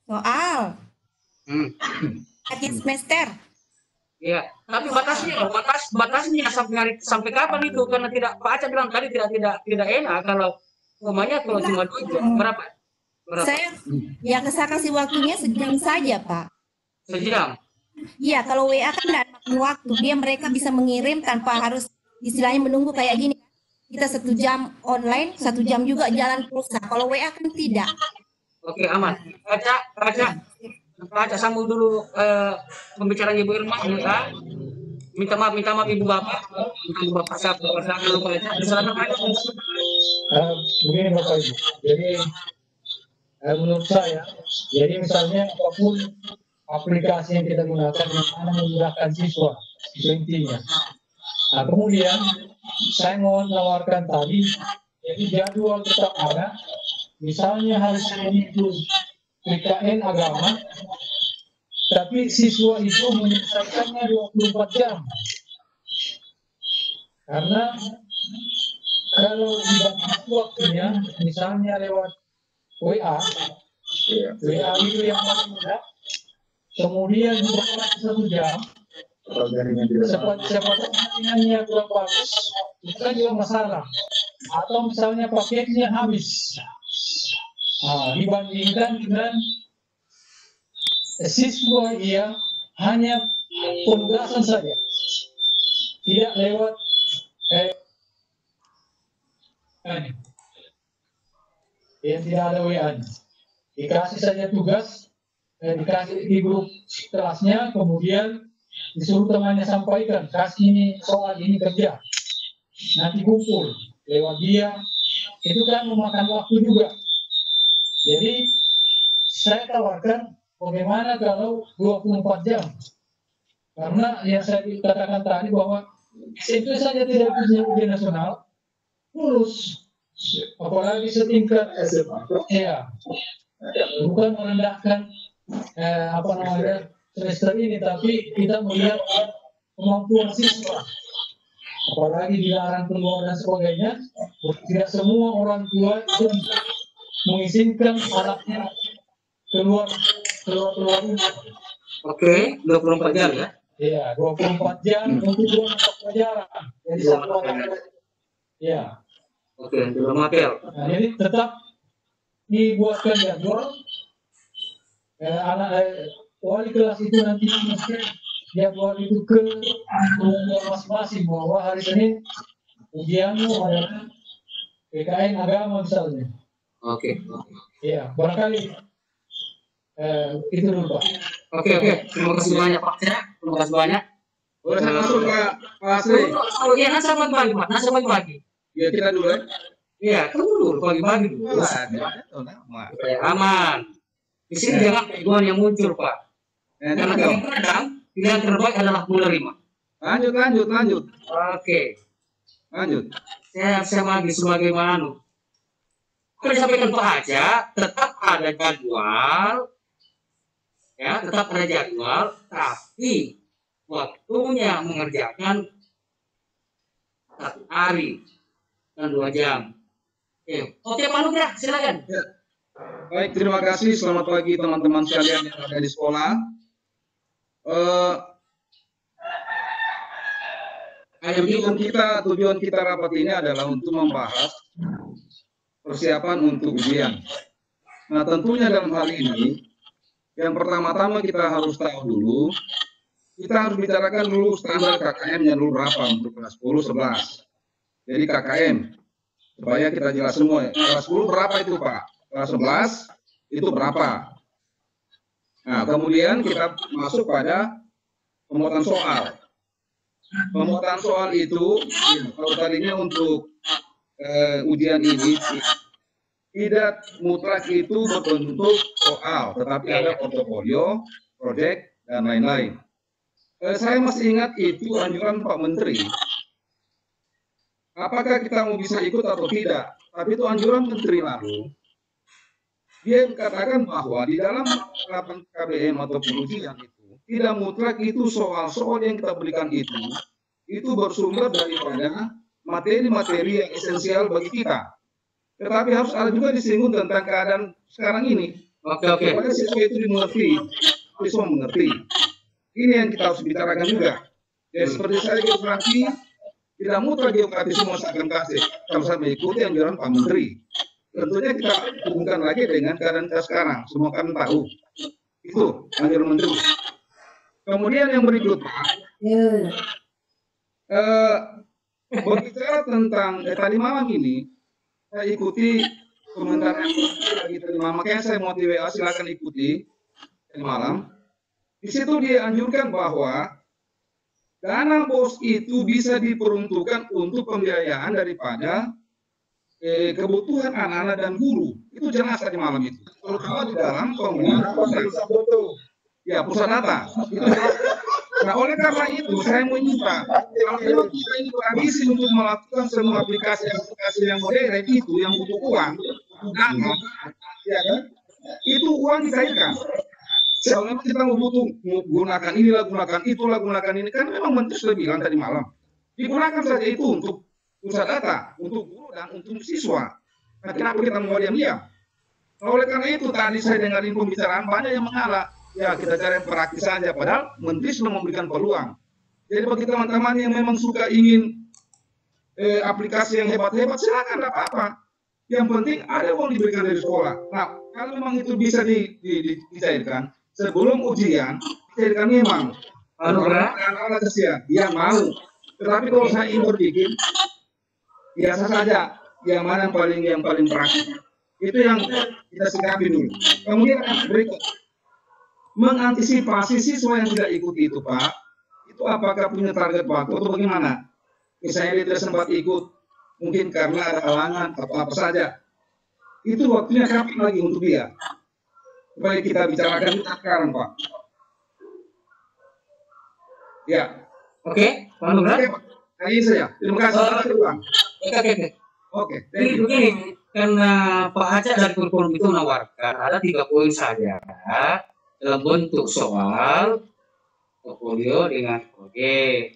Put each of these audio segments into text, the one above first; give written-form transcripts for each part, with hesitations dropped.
Soal Hmm. akhir semester. Ya, tapi batasnya sampai kapan itu? Karena tidak Pak Aca bilang tadi tidak enak kalau umpamanya kalau cuma 2 jam berapa? Berapa? Saya ya saya kasih waktunya sejam saja, Pak. Sejam. Iya, kalau WA kan tidak makan waktu. Mereka bisa mengirim tanpa harus istilahnya menunggu kayak gini. Kita 1 jam online, 1 jam juga jalan pulsa. Kalau WA kan tidak. Oke, aman. Baca sambung dulu pembicaraan Ibu Irma ya. Minta maaf Ibu Bapak. Ibu Bapak saya dulu Pak Aca. Silakan Pak Aca. Begini Bapak Ibu, jadi menurut saya, jadi misalnya apapun aplikasi yang kita gunakan yang mana memudahkan siswa, itu intinya. Nah, kemudian saya mau menawarkan tadi, jadi jadwal tetap ada, misalnya hari Senin itu PKN agama, tapi siswa itu menyelesaikannya 24 jam. Karena kalau dibatasi waktunya, misalnya lewat WA itu yang paling mudah, kemudian dibatasi 1 jam, siapa jaringannya kurang bagus, itu kan juga masalah. Atau misalnya paketnya habis, dibandingkan dengan siswa yang hanya penugasan saja, tidak lewat yang tidak ada WA-nya. Dikasih saja tugas, dikasih di grup kelasnya, kemudian disuruh temannya sampaikan, kasih ini soal ini kerja, nanti kumpul lewat dia, itu kan memakan waktu juga. Jadi saya tawarkan bagaimana kalau 24 jam, karena yang saya katakan tadi bahwa SMP saja tidak punya ujian nasional, lulus, apalagi setingkat SMA. Ya, bukan merendahkan semester ini, tapi kita melihat kemampuan siswa, apalagi dilarang keluar dan sebagainya. Tidak semua orang tua itu mengizinkan anaknya keluar rumah. Oke, 24 jam ya. Iya, 24 jam untuk 2 mata pelajaran. Jadi satu ya. Oke, belum apel. Nah, jadi tetap dibuatkan jadwal. Wali kelas itu nanti mesti jadwal itu ke masing-masing, bahwa hari Senin ujianmu adalah PKN agama misalnya. Oke. Iya, barangkali itu dulu Pak. Oke. Terima kasih banyak Pak. Terima kasih banyak. Boleh saya masuk Pak Asri? Oh iya, nasa pagi-pagi. Ya kita dulu ya. Iya, tunggu dulu pagi-pagi dulu. Supaya aman. Di sini jangan keegoan yang muncul Pak. Karena kadang-kadang pilihan terbaik adalah menerima. Lanjut. Oke. Lanjut. Saya lagi sebagai manu. Kalau disampaikan Pak Aca, tetap ada jadwal. Ya, tetap ada jadwal, tapi waktunya mengerjakan 1 hari dan 2 jam. Oke, Pak Nugrah, silakan. Ya. Baik, terima kasih. Selamat pagi teman-teman sekalian yang ada di sekolah. Tujuan kita rapat ini adalah untuk membahas persiapan untuk ujian. Nah, tentunya dalam hal ini, yang pertama-tama kita harus tahu dulu, kita harus bicarakan dulu standar KKM-nya dulu berapa untuk kelas 10, 11. Jadi KKM, supaya kita jelas semua. Kelas 10 berapa itu Pak? Kelas 11 itu berapa? Nah, kemudian kita masuk pada pemuatan soal. Pemuatan soal itu, kalau tadinya untuk ujian ini, tidak mutlak itu berbentuk soal, tetapi ada portofolio, proyek, dan lain-lain. Saya masih ingat itu anjuran Pak Menteri. Apakah kita mau bisa ikut atau tidak? Tapi itu anjuran Menteri lalu. Dia katakan bahwa di dalam penerapan KBM atau ujian itu, tidak mutlak itu soal-soal yang kita berikan itu bersumber daripada materi-materi yang esensial bagi kita. Tetapi harus ada juga disinggung tentang keadaan sekarang ini. Oke. Supaya siswa itu dimengerti, siswa mengerti. Ini yang kita harus bicarakan juga. Ya seperti saya nanti tidak mutlak geokratis semua akan kasih kalau saya mengikuti anjuran Pak Menteri. Tentunya kita hubungkan lagi dengan keadaan kita sekarang. Semua kan tahu. Itu anjuran Menteri. Kemudian yang berikut, berbicara tentang tadi malam ini, saya ikuti komentar yang lagi tadi malam. Makanya saya mau di WA, silakan ikuti tadi malam. Di situ dianjurkan bahwa dana BOS itu bisa diperuntukkan untuk pembiayaan daripada kebutuhan anak-anak dan guru. Itu jelas tadi malam itu. Terutama di dalam penggunaan pusat data. Itu jelas. Nah, oleh karena itu saya minta kalau memang kita ini berambisi untuk melakukan semua aplikasi yang modern itu yang butuh uang, dana, ya kan? Itu uang dicairkan. Soalnya kita butuh gunakan inilah, gunakan itulah, gunakan ini kan memang Menteri sudah bilang tadi malam. Digunakan saja itu untuk pusat data, untuk guru dan untuk siswa. Nah, kenapa kita mau diam-diam? Nah, oleh karena itu tadi saya dengarin pembicaraan banyak yang mengalah. Ya kita cari yang praktis saja. Padahal Menteri sudah memberikan peluang. Jadi bagi teman-teman yang memang suka ingin aplikasi yang hebat-hebat, silakan, tidak apa-apa. Yang penting ada uang diberikan dari sekolah. Nah, kalau memang itu bisa dicairkan sebelum ujian, dicairkan memang. Anak-anak kesian, dia mau. Tetapi kalau saya ingin berpikir, biasa saja. Yang mana yang paling praktis. Itu yang kita sikapi dulu. Kemudian berikut. Mengantisipasi siswa yang tidak ikut itu, Pak, itu apakah punya target waktu atau bagaimana? Misalnya dia tidak sempat ikut, mungkin karena ada halangan atau apa saja. Itu waktunya kapan lagi untuk dia? Supaya kita bicarakan sekarang, Pak. Ya. Oke, Pak Nugra. Ini saja. Terima kasih. Oke. Begini, karena Pak Haca dari kurikulum itu menawarkan ada 3 poin saja dalam bentuk soal portfolio dengan kode.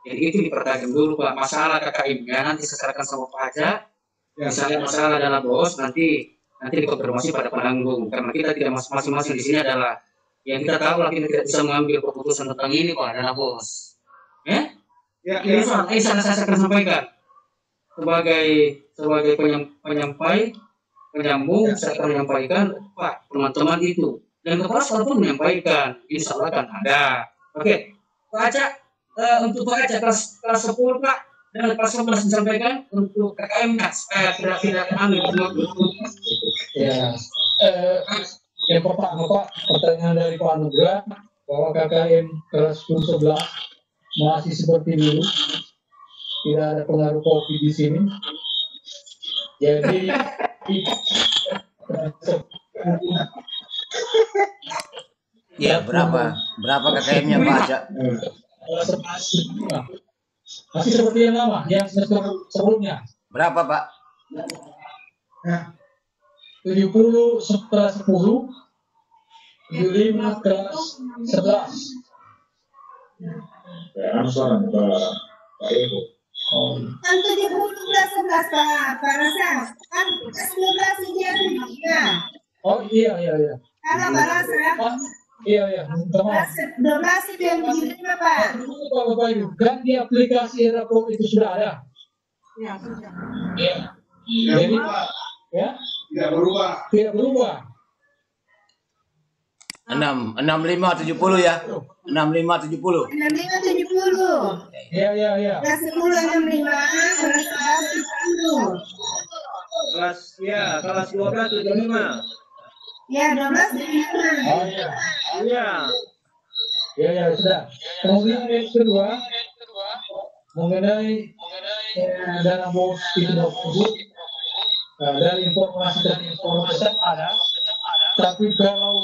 Jadi itu dipertajam dulu Pak, masalah KKM-nya nanti saya serahkan sama Pak Haca. Misalnya masalah dalam BOS nanti dikonfirmasi pada penanggung, karena kita tidak masing-masing di sini adalah yang kita tahu lah, kita tidak bisa mengambil keputusan tentang ini Pak dana BOS. Ini saya akan sampaikan sebagai penyambung, saya akan menyampaikan Pak, teman-teman itu. Dan kepala sekolah pun menyampaikan, insya Allah akan ada. Oke, Pak Haca, untuk Pak Haca kelas 10 Pak, dan kelas 11 disampaikan untuk KKM-nya, supaya tidak ambil semua. Ya, yang pertama Pak, pertanyaan dari Pak Nugra, bahwa KKM kelas 10-11 masih seperti dulu, tidak ada pengaruh COVID di sini. Jadi, ya berapa KKM-nya Pak Haca? Masih seperti yang lama, yang sebelumnya. Berapa Pak? 70 kelas 10, 75 kelas 11. Kan 70 kelas 11 Pak Rasa. Kan kelas 12 ini ada 3. Oh iya. Karena Pak Rasa. Iya. Kelas 12 itu yang diterima Pak. Bapak Ibu, kan di aplikasi Rapor itu sudah ada. Ya, sudah. Iya. Jadi, ya? Tidak berubah. Tidak berubah. 65-70 ya. 65-70. 65-70. Iya. Kelas 10 65, kelas 11 70. Kelas 12 75. Ya, 12 75. Oh iya. Iya. Ya, sudah. Kemudian yang kedua, mengenai dana BOS itu dari informasi ada, tapi kalau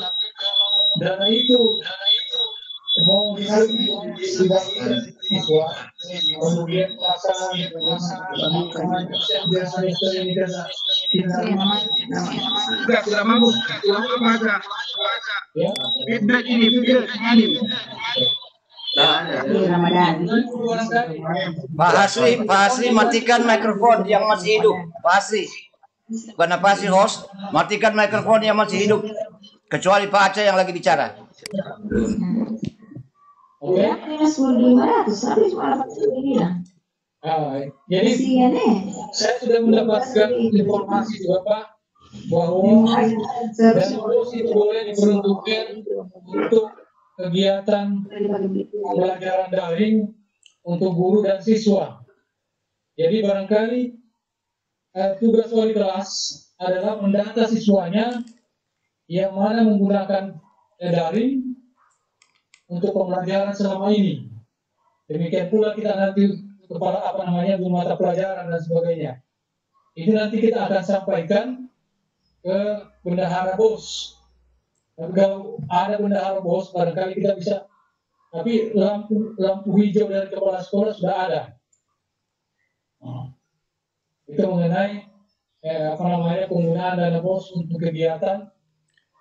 dana itu mau dibagikan siswa, kemudian pelaksanaan biasanya ini kan tidak mampu baca. ya. Feedback ini. Pak Hasri matikan mikrofon yang masih hidup. Pak Hasri. Kenapa sih host? Matikan mikrofonnya masih hidup. Kecuali Pak Aceh yang lagi bicara. Oke. Jadi saya sudah mendapatkan informasi juga Pak bahwa dana BOS itu boleh diperuntukkan untuk kegiatan pembelajaran daring untuk guru dan siswa. Jadi barangkali tugas wali kelas adalah mendata siswanya yang mana menggunakan daring untuk pembelajaran selama ini. Demikian pula kita nanti kepala guru mata pelajaran dan sebagainya. Itu nanti kita akan sampaikan ke bendahara BOS. Tapi kalau ada bendahara BOS, barangkali kita bisa. Tapi lampu hijau dari kepala sekolah sudah ada. Itu mengenai penggunaan dana BOS untuk kegiatan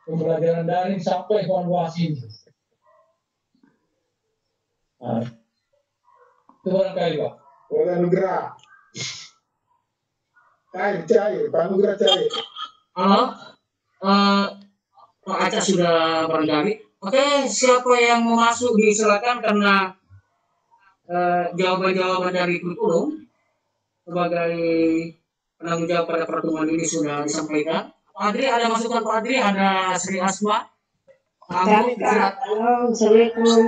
pembelajaran daring sampai evaluasi. Itu barangkali Pak. Oleh Nugra. Cair, Pak Nugra cair. Halo, Pak Aceh sudah barangkali. Oke, siapa yang mau masuk disilakan karena jawaban-jawaban dari kurikulum sebagai penanggung jawab pada pertemuan ini sudah disampaikan. Pak Adri, ada masukan Pak Adri, ada Sri Asma. Assalamualaikum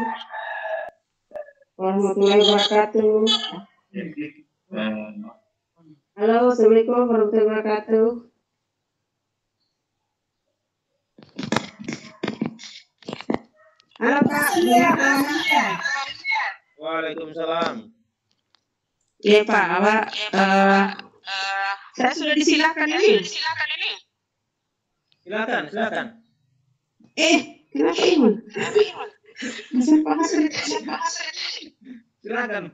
warahmatullahi wabarakatuh. Halo, assalamualaikum warahmatullahi wabarakatuh. Halo Pak. Waalaikumsalam. Iya Pak, saya sudah disilakan ini. Silakan. Kenapa Iman? Silakan.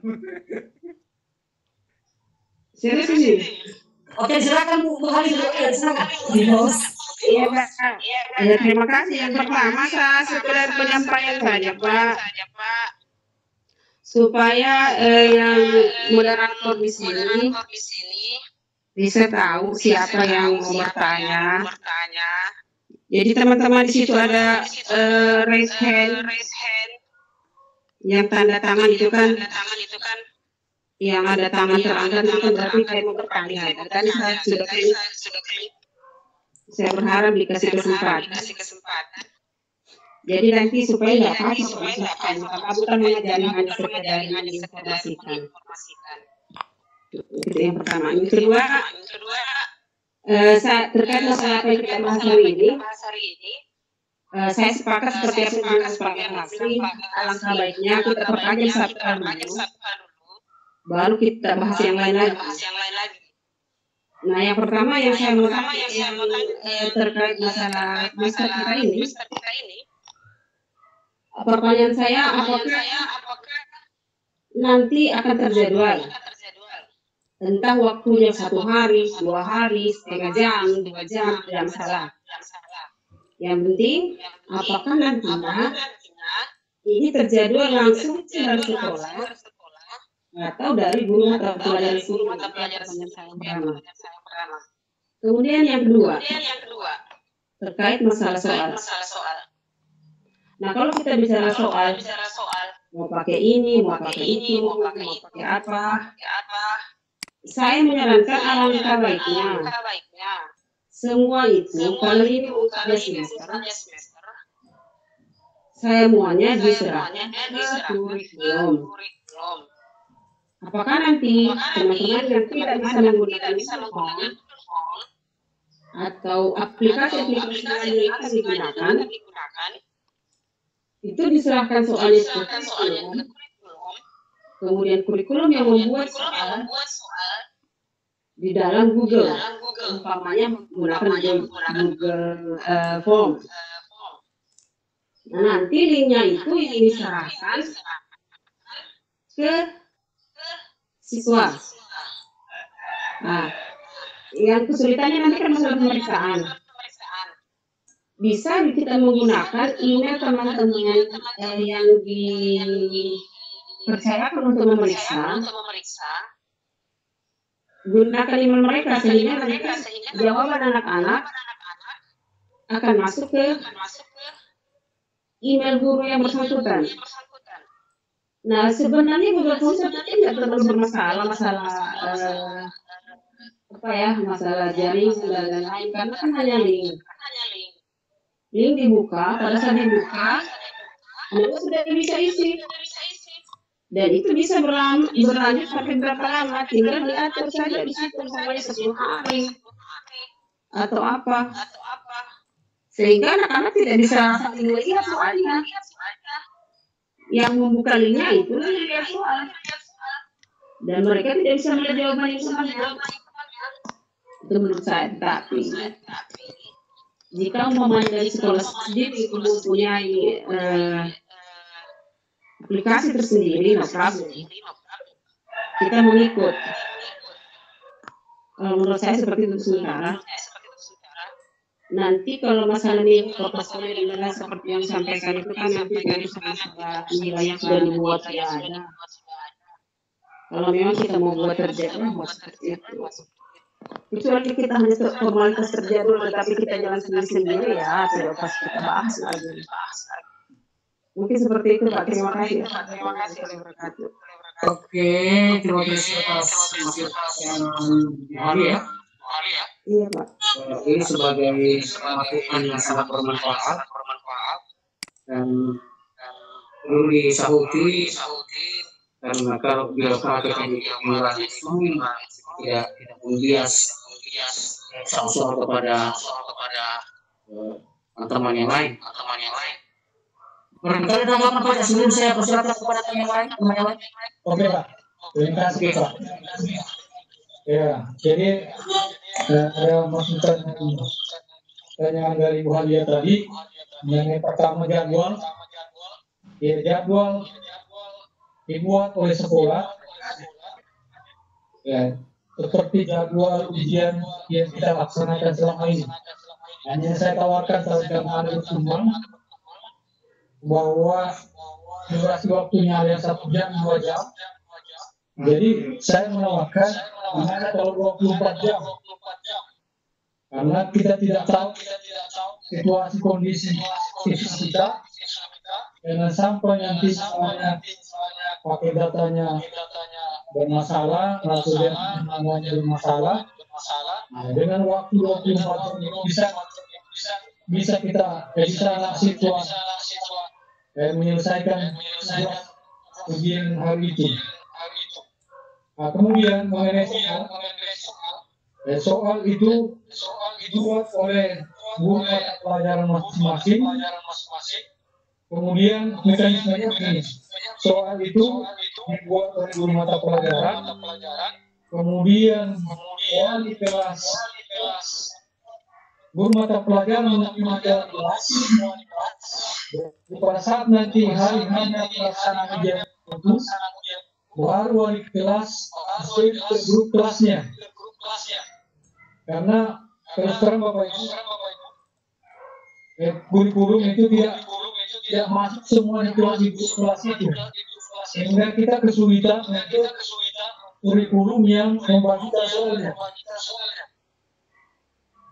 Serius ini? Oke, silakan Bu Halim. Silakan. Iya Pak. Ya, terima kasih. Yang pertama saya sekedar penyampaian saja Pak. Supaya yang moderator di sini bisa tahu siapa yang mau bertanya. Jadi teman-teman di situ ada raise hand. Yang tanda tangan itu kan yang ada tangan terangkat itu kan berarti saya mau bertanya. Dan tadi saya sudah klik. Saya berharap dikasih kesempatan. Jadi nanti supaya nggak apa-apa, maka bukan hanya sekedar menginformasikan. Itu yang pertama. Yang kedua, terkait masalah apa yang kita bahas hari ini, saya sepakat seperti yang dibilang Pak Nasri, alangkah baiknya kita perpanjang satu kali dulu, baru kita bahas yang lain lagi. Nah, yang pertama yang saya mau terkait masalah master kita ini, pertanyaan saya apakah nanti akan terjadwal tentang waktunya 1 hari, 2 hari, setengah jam, 2 jam, tidak masalah. Yang penting apakah nantinya ini terjadwal langsung dari sekolah atau dari guru mata pelajaran saya pertama. Kemudian yang kedua terkait masalah soal. Nah, kalau kita bicara soal mau pakai ini, mau pakai itu, mau pakai apa, saya menyarankan alangkah baiknya semua itu kalau ini ujian semester, saya maunya diserahkan ke kurikulum. Apakah nanti teman-teman yang tidak bisa menggunakan handphone atau aplikasi-aplikasi yang akan digunakan itu diserahkan soalnya ke kurikulum, kemudian kurikulum yang membuat soal di dalam Google, umpamanya menggunakan Google Form. Nah, nanti linknya itu yang diserahkan ke siswa. Nah, yang kesulitannya nanti kan masalah pemeriksaan. Bisa kita menggunakan email teman-teman yang dipercayakan untuk memeriksa. gunakan email mereka sehingga nanti jawaban anak-anak akan masuk ke email guru yang bersangkutan. Nah, sebenarnya Google Forms itu tidak terlalu bermasalah, masalah masalah jaring dan lain-lain, karena kan hanya link. Link dibuka, pada saat dibuka, Anda sudah bisa isi. Dan itu bisa berlanjut sampai berapa lama, tinggal diatur saja di situ, umpamanya 10 hari atau apa. Sehingga anak-anak tidak bisa saling melihat soalnya. Yang membuka linknya itu yang lihat soal. Dan mereka tidak bisa melihat jawaban yang sebenarnya. Itu menurut saya. Tapi jika umpamanya dari sekolah sendiri mempunyai aplikasi tersendiri, kita mengikut. Menurut saya seperti itu sementara. Nanti kalau masalah ini proposal adalah seperti yang disampaikan itu kan nanti dari masalah nilai yang sudah dibuat tidak ada. Kalau memang kita mau buat terjadwal, buat seperti itu. Kecuali kita hanya formalitas terjadwal, tetapi kita jalan sendiri-sendiri ya, sudah pas kita bahas lagi. Mungkin seperti itu Pak. Terima kasih. Terima kasih. Oke, terima kasih atas masukan hari ya. Iya Pak. Ini sebagai masukan yang sangat bermanfaat dan perlu disahuti karena kalau birokrat yang langsung tidak membias soal kepada teman yang lain. Barangkali tanggapan Pak sebelum saya persilakan kepada teman yang lain. Oke Pak, terima kasih Pak. Ya, jadi ada masukan pertanyaan dari Bu Halia tadi mengenai pertama jadwal. Ya, jadwal dibuat oleh sekolah. Ya, seperti jadwal ujian yang kita laksanakan selama ini. Hanya saya tawarkan dalam ada sumbang bahwa durasi waktunya ada 1 jam 2 jam. Jadi saya menawarkan hanya kalau 24 jam. Karena kita tidak tahu situasi kondisi kita. Jangan sampai nanti soalnya pakai datanya bermasalah, lalu namanya bermasalah. Nah, dengan waktu 24 jam bisa kita situasi menyelesaikan ujian hari itu. Nah, kemudian mengenai soal itu dibuat oleh guru mata pelajaran masing-masing. Kemudian mekanismenya ini, soal itu dibuat oleh guru mata pelajaran. Kemudian wali kelas, guru mata pelajaran menerima kelas. Pada saat nanti hari pelaksanaan ujian itu, baru wali kelas masuk ke grup kelasnya. Karena terus terang Bapak Ibu, kurikulum itu tidak masuk semua di grup kelas itu. Sehingga kita kesulitan untuk kurikulum yang membagikan soalnya.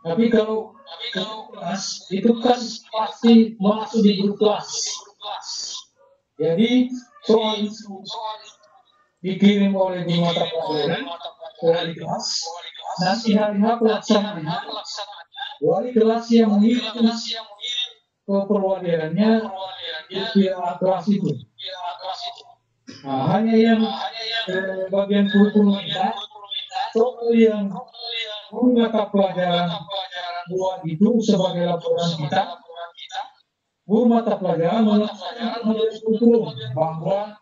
Tapi kalau kelas itu kan pasti masuk di grup kelas. Jadi soal itu dikirim oleh guru mata pelajaran ke wali kelas. Nanti hari pelaksanaan wali kelas yang mengirim ke perwakilannya di pihak kelas itu. Nah, hanya yang bagian kurikulum kita, soal yang guru mata pelajaran buat itu sebagai laporan kita, guru mata pelajaran menulis kurikulum bahwa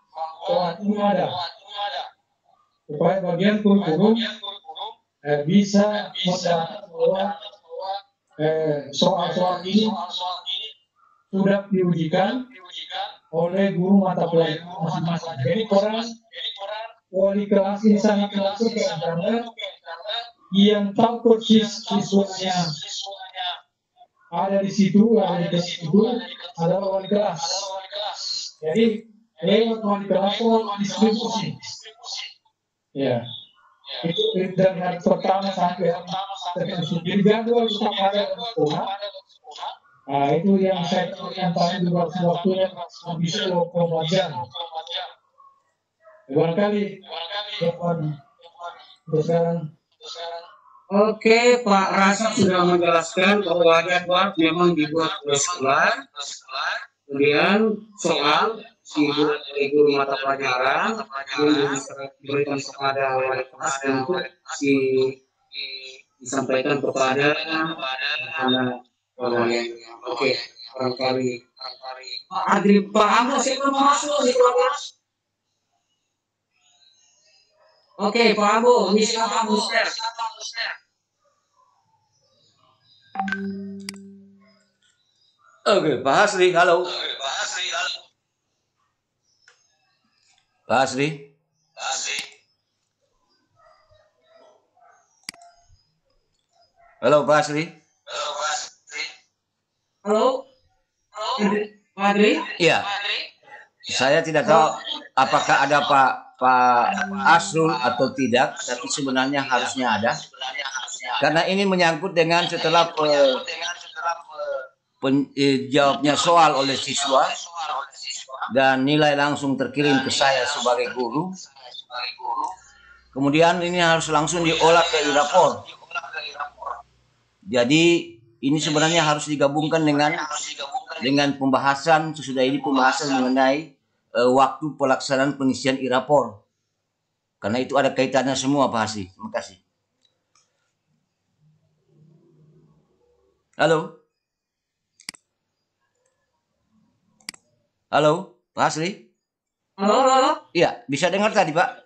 soal ini ada. Supaya bagian kurikulum bisa mencatat bahwa soal-soal ini sudah diujikan oleh guru mata pelajaran masing-masing. Jadi wali kelas ini sangat masuk karena yang tahu persis siswanya ada di situ, ada di kelas itu adalah wali kelas. Jadi lewat wali kelas distribusi. Ya. Itu dari hari pertama sampai hari jadi jadwal tetap ada sekolah. Nah, itu yang saya yang paling juga waktunya bisa 24 jam. Barangkali sekarang. Oke, Pak Rasa sudah menjelaskan bahwa jadwal memang dibuat oleh sekolah. Kemudian soal guru mata pelajaran yang diberikan kepada wali kelas untuk disampaikan kepada anak. Oke, barangkali Pak Adri, Pak Amro sih belum masuk di kelas. Oke, Pak Ambo, ini siapa Mister? Oke, Pak Hasri, halo. Pak Hasri. Halo, Pak Hasri. Halo, Pak Adri? Iya. Saya tidak tahu apakah ada Pak Asrul atau tidak, tapi sebenarnya harusnya ada. Karena ini menyangkut dengan setelah jawabnya soal oleh siswa dan nilai langsung terkirim ke saya sebagai guru. Kemudian ini harus langsung diolah ke e-rapor. Jadi ini sebenarnya harus digabungkan dengan pembahasan sesudah ini, pembahasan mengenai waktu pelaksanaan pengisian e-rapor. Karena itu ada kaitannya semua, Pak Hasri. Terima kasih. Halo. Halo, Pak Hasri. Halo. Iya, bisa dengar tadi, Pak?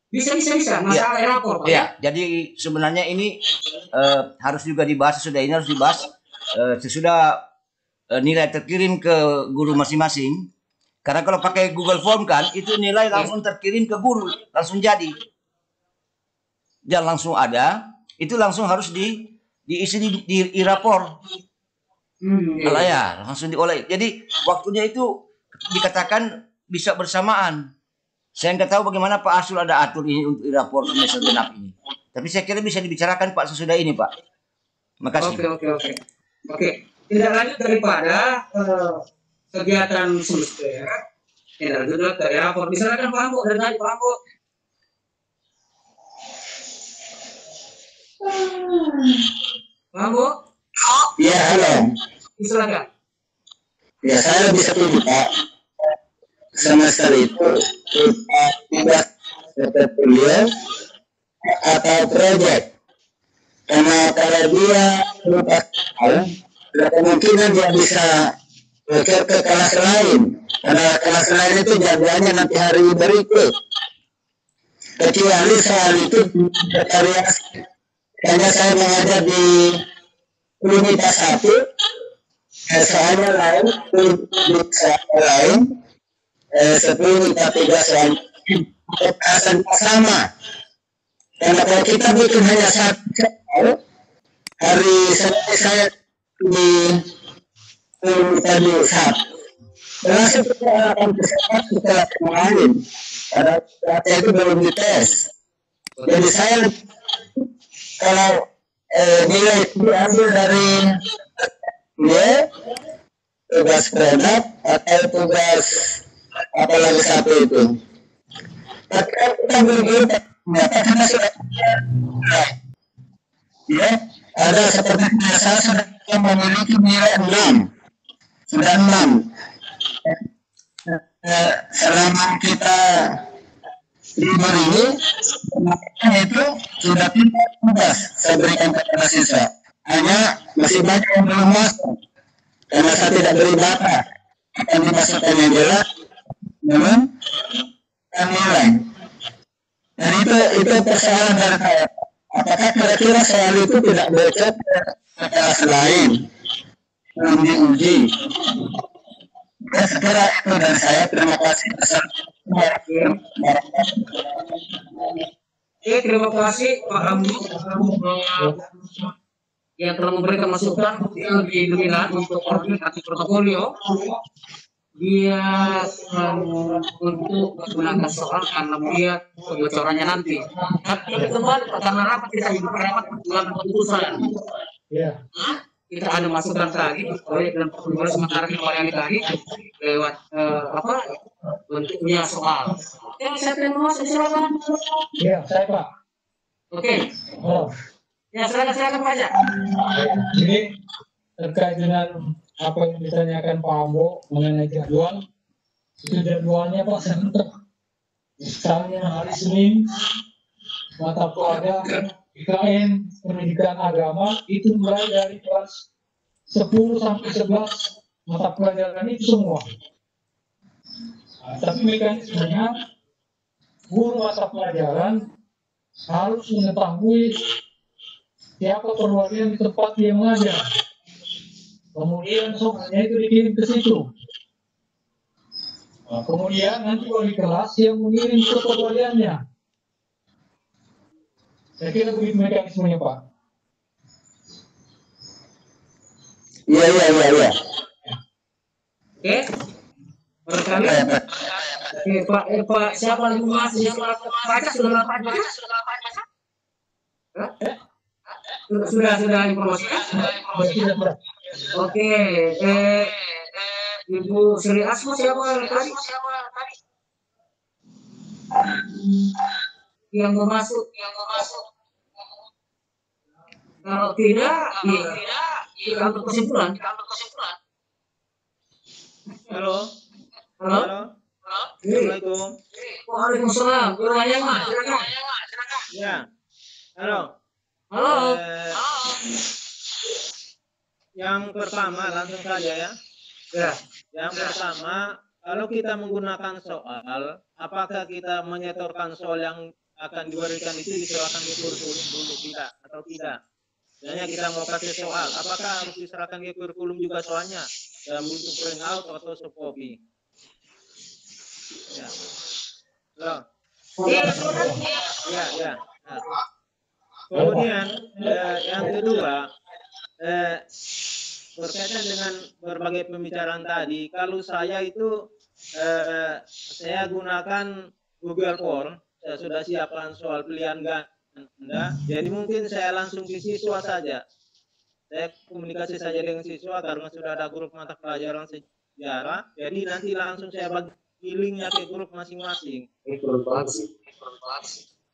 Bisa. Masalah e-rapor, Pak. Iya, jadi sebenarnya ini harus juga dibahas, sesudah ini harus dibahas sesudah nilai terkirim ke guru masing-masing. Karena kalau pakai Google Form kan, itu nilai langsung terkirim ke guru, langsung jadi. Dan langsung ada, itu langsung harus diisi di e-rapor. Ya, langsung diolah. Jadi waktunya itu dikatakan bisa bersamaan. Saya nggak tahu bagaimana Pak Asrul ada atur ini untuk e-rapor semester genap ini. Tapi saya kira bisa dibicarakan Pak sesudah ini, Pak. Terima kasih. Oke. Tidak lanjut daripada kegiatan semester. Tidak lanjut dari e-rapor. Misalkan Pak Ambo, dari tadi Pak Ambo. Pak Ambo? Ya, halo. Silakan. Ya, saya bisa tunjuk, Pak. Semester itu kita tidak dapat kuliah atau proyek. Karena kalau dia lupa ada kemungkinan dia bisa bocor ke kelas lain. Karena kelas lain itu jadwalnya nanti hari berikut. Kecuali soal itu variasi. Karena saya mengajar di unitas 1, soalnya lain, unitas lain, 10 kita 3 soal pembahasan sama. Karena kalau kita bikin hanya satu soal, hari Senin saya di unitas 1. Langsung kita akan bersama setelah kemarin. Karena data itu belum dites. Jadi saya kalau nilai diambil dari tugas produk atau tugas apalagi satu itu. Tapi kita belum karena sudah ya ada seperti biasa sudah memiliki nilai 6 sudah 6. Selama kita diberi itu sudah tidak tugas saya berikan kepada siswa. Hanya masih banyak yang belum masuk karena saya tidak beri data akan dimasukkan yang jelas dengan nilai. Dan itu persoalan dari saya. Apakah kira-kira soal itu tidak bocor ke kelas lain yang diuji? Ya, sekira itu dari saya. Terima kasih. Terima kasih Pak Ambo yang telah memberikan masukan yang lebih dominan untuk koordinasi protokolio dia untuk menggunakan soal karena melihat kebocorannya nanti. Tapi kembali karena rapat kita ibu rapat bulan keputusan. Ya. Kita ada masukan tadi proyek dan proses sementara kembali tadi lewat bentuknya soal. Oke, siapa yang mau masuk silakan. Ya, saya Pak. Oke. Oh. Ya silakan Pak Haja. Jadi terkait dengan apa yang ditanyakan Pak Ambo mengenai jadwal, itu jadwalnya Pak serentak. Misalnya hari Senin mata pelajaran IKN pendidikan agama itu mulai dari kelas 10 sampai 11 mata pelajaran itu semua. Nah, tapi mekanismenya guru mata pelajaran harus mengetahui siapa perwakilan di tempat dia mengajar. Kemudian soalnya itu dikirim ke situ. Nah, kemudian nanti wali kelas yang mengirim ke perwaliannya. Saya kira begitu mekanismenya Pak. Iya. Oke. Berkali. Oke, Pak, siapa yang mau masuk? Baca sudah baca. Sudah informasi. Oke, Ibu Sri Asma siapa tadi? Yang mau masuk. Kalau tidak, ya untuk kesimpulan. Halo. Assalamualaikum. Waalaikumsalam. Bertanya Mas, silakan. Ya. Halo. Yang pertama langsung saja ya. Ya. Yang pertama, kalau kita menggunakan soal, apakah kita menyetorkan soal yang akan diberikan itu diserahkan ke kurikulum dulu tidak atau tidak? Misalnya kita mau kasih soal, apakah harus diserahkan ke kurikulum juga soalnya dalam bentuk printout atau soft copy? Ya. Loh. Ya. Nah. Kemudian yang kedua, berkaitan dengan berbagai pembicaraan tadi, kalau saya itu saya gunakan Google Form, saya sudah siapkan soal pilihan ganda, jadi mungkin saya langsung ke siswa saja. Saya komunikasi saja dengan siswa karena sudah ada grup mata pelajaran sejarah, jadi nanti langsung saya bagi linknya ke grup masing-masing.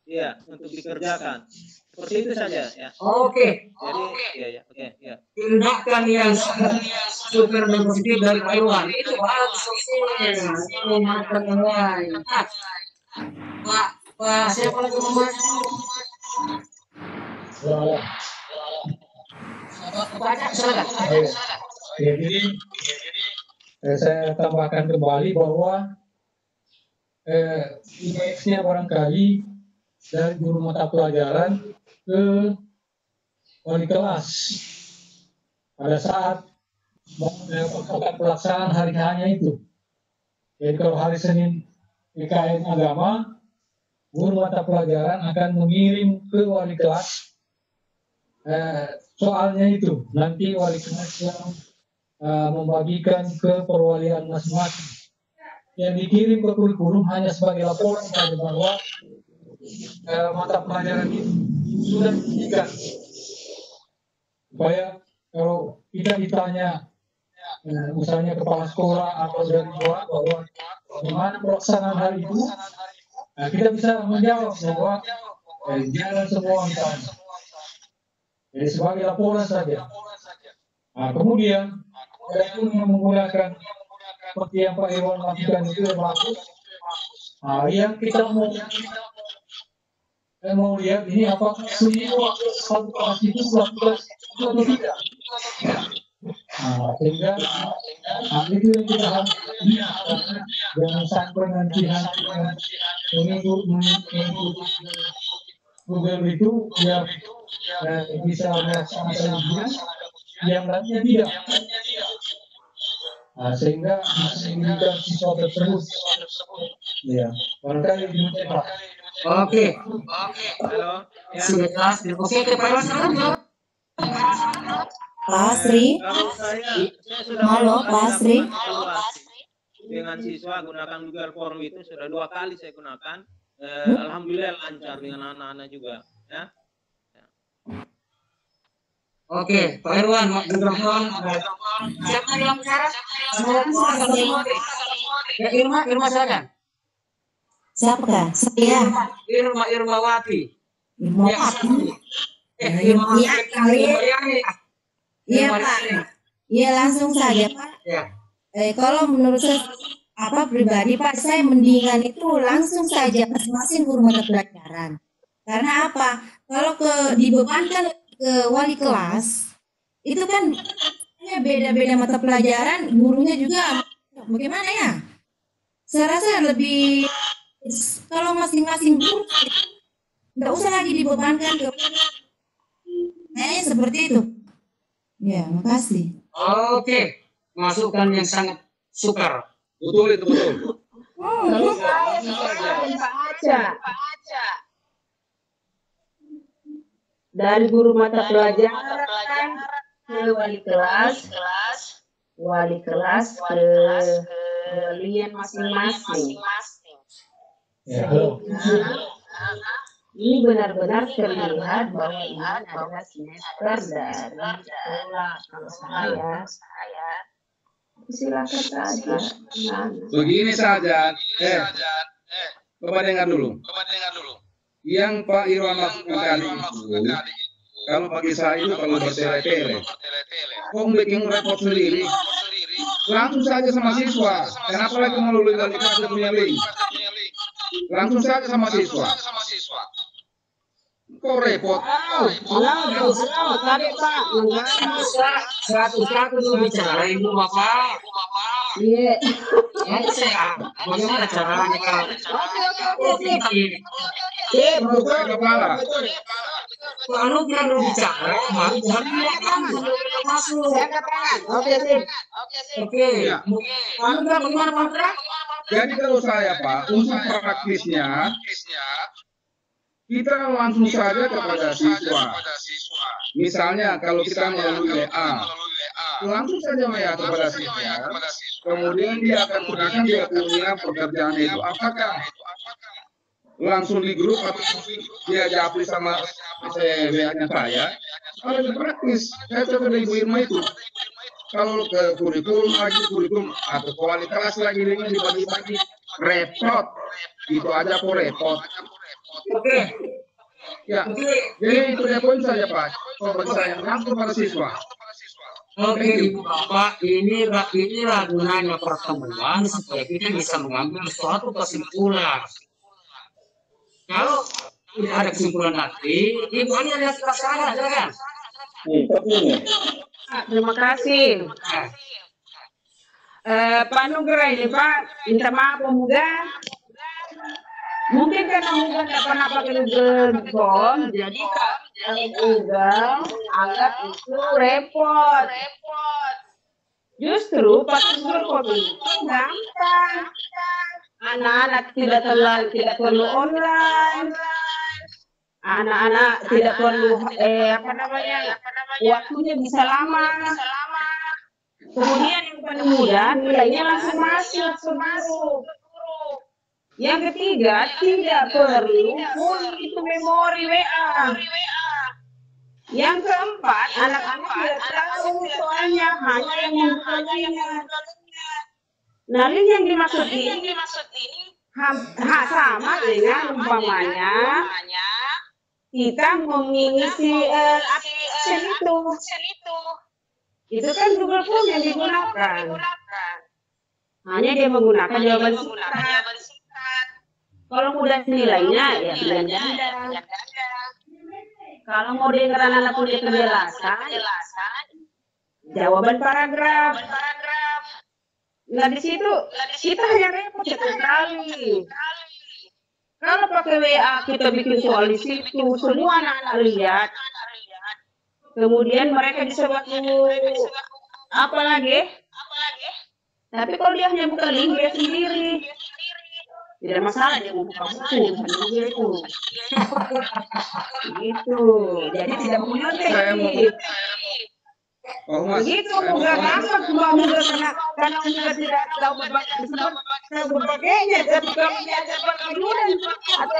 Iya, untuk dikerjakan. Seperti itu saja ya. Oke. Jadi ya. Tindakan yang super dan positif dari Pak Iwan itu bagus makan yang lain. Pak, siapa lagi mau masuk? Baca, silakan. Ya, jadi saya tambahkan kembali bahwa indeksnya barangkali dari guru mata pelajaran ke wali kelas pada saat pelaksanaan hari-harinya itu. Jadi kalau hari Senin IKN agama, guru mata pelajaran akan mengirim ke wali kelas soalnya itu. Nanti wali kelas yang membagikan ke perwalian masing-masing. Yang dikirim ke kurikulum hanya sebagai laporan saja bahwa mata pelajaran itu sudah diberikan. Supaya kalau kita ditanya misalnya kepala sekolah atau dari luar bahwa bagaimana pelaksanaan hari itu, kita bisa menjawab bahwa jangan semua misalnya. Jadi sebagai laporan saja. Nah, kemudian ada pun yang menggunakan seperti yang Pak Iwan lakukan itu yang bagus. Nah, yang kita mau lihat ini apakah semua satu kelas itu melakukan itu atau tidak. Nah, sehingga itu yang kita harus lihat, karena jangan sampai nanti mengikut Google itu ya bisa melaksanakan ujian yang lainnya tidak. Nah, sehingga bisa siswa tersebut. Ya, barangkali demikian Pak. Oke. Halo. Ya. Sudah jelas. Oke, ke Pak Iwan. Pak Asri. Kalau saya sudah Halo, Pak Asri. dengan siswa gunakan Google Form itu sudah 2 kali saya gunakan. Alhamdulillah lancar dengan anak-anak juga. Ya. Oke, Pak Irwan, mikrofon. Siapa yang bicara? Ya, Irma silakan. Siapa? Saya. Irmawati. Irmawati. Iya Pak. Iya langsung saja Pak. Ya. Kalau menurut saya pribadi Pak, saya mendingan itu langsung saja masing-masing guru mata pelajaran. Karena apa? Kalau dibebankan ke wali kelas, itu kan beda-beda mata pelajaran, gurunya juga bagaimana ya? Saya rasa lebih kalau masing-masing guru nggak usah lagi dibebankan ke kayaknya seperti itu. Ya, makasih. Oke, masukan yang sangat sukar. Betul itu betul. Kalau saya Pak Aca. Dari guru mata pelajaran ke wali kelas ke kalian masing-masing. Ya, halo. Ini benar-benar terlihat bahwa ini adalah semester dari sekolah. Kalau saya silakan saja. Begini saja. Coba dengar dulu. Yang Pak Irwan lakukan tadi itu, kalau bagi saya itu kalau bertele-tele, kok bikin repot sendiri, langsung saja sama siswa. Kenapa lagi melalui wali kelas punya link? Langsung saja sama siswa. Kok repot? Tadi Pak, Satu-satu dulu bicara Ibu Bapak. iya. Nanti saya bagaimana caranya kalau Oke. Kepala. Kalau kan bicara, masuk. Saya katakan. Oke, sip. Oke. Ya. Kalau bagaimana Pak? Jadi kalau saya Pak, untuk praktisnya, kita langsung saja kepada siswa. Misalnya kalau kita melalui WA, langsung saja WA kepada siswa. Kemudian dia akan gunakan dia punya pekerjaan itu. Apakah langsung di grup atau dia japri sama WA-nya saya? Kalau lebih praktis, saya coba dari Ibu Irma itu. Kalau ke kurikulum atau kualitas lagi dengan dibagi-bagi, repot. Itu aja kok repot. Oke. Ya, jadi itu dia poin saja Pak. Kalau bagi saya langsung pada siswa. Oke, Ibu Bapak, inilah gunanya pertemuan supaya kita bisa mengambil suatu kesimpulan. Kalau tidak ada kesimpulan nanti, Ibu ini ada silakan, silakan. Terima kasih. Pak Nugra ini Pak, minta maaf pemuda. Mungkin karena Muga nggak pernah pakai Google Form, jadi kalau Google anggap itu repot. Justru pakai Google Form itu gampang. Anak-anak tidak perlu online. Anak-anak tidak perlu waktunya bisa lama. Kemudian yang paling mudah nilainya langsung masuk ke guru. Yang ketiga, tidak perlu full itu memori WA. Yang keempat, anak-anak tidak tahu soalnya hanya yang membukanya. Nah, link yang dimaksud ini sama dengan umpamanya kita mengisi aplikasi itu. Itu kan Google Form yang digunakan. Hanya dia menggunakan jawaban singkat. Kalau mudah nilainya ya ganda. Kalau mau dengar anak punya penjelasan, jawaban paragraf. Nah di situ kita hanya repot satu kali. Kalau pakai WA kita bikin soal di situ, semua anak-anak lihat. Kemudian mereka bisa buat apa lagi? Tapi kalau dia hanya buka link dia sendiri. Tidak masalah dia membuka buku gitu. Gitu. Jadi tidak menyuntik. Pak Humas. Begitu nggak apa cuma muda karena muda tidak tahu berbagai tapi kalau diajak berkejuran atau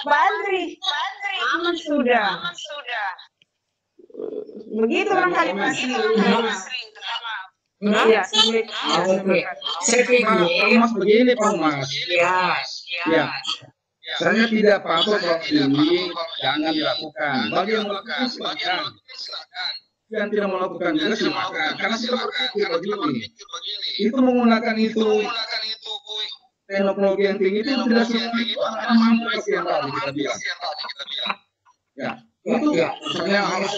bandri aman sudah. Begitulah kalimat Ya, Oke. Saya pikir begini Pak Humas. Ya. Saya tidak patuh kalau ini jangan dilakukan. Bagi yang melakukan silakan. Yang tidak melakukan juga silakan. Karena saya berpikir begini. Itu menggunakan itu teknologi yang tinggi itu tidak semua itu akan mampu yang tadi kita bilang. Ya. Itu misalnya harus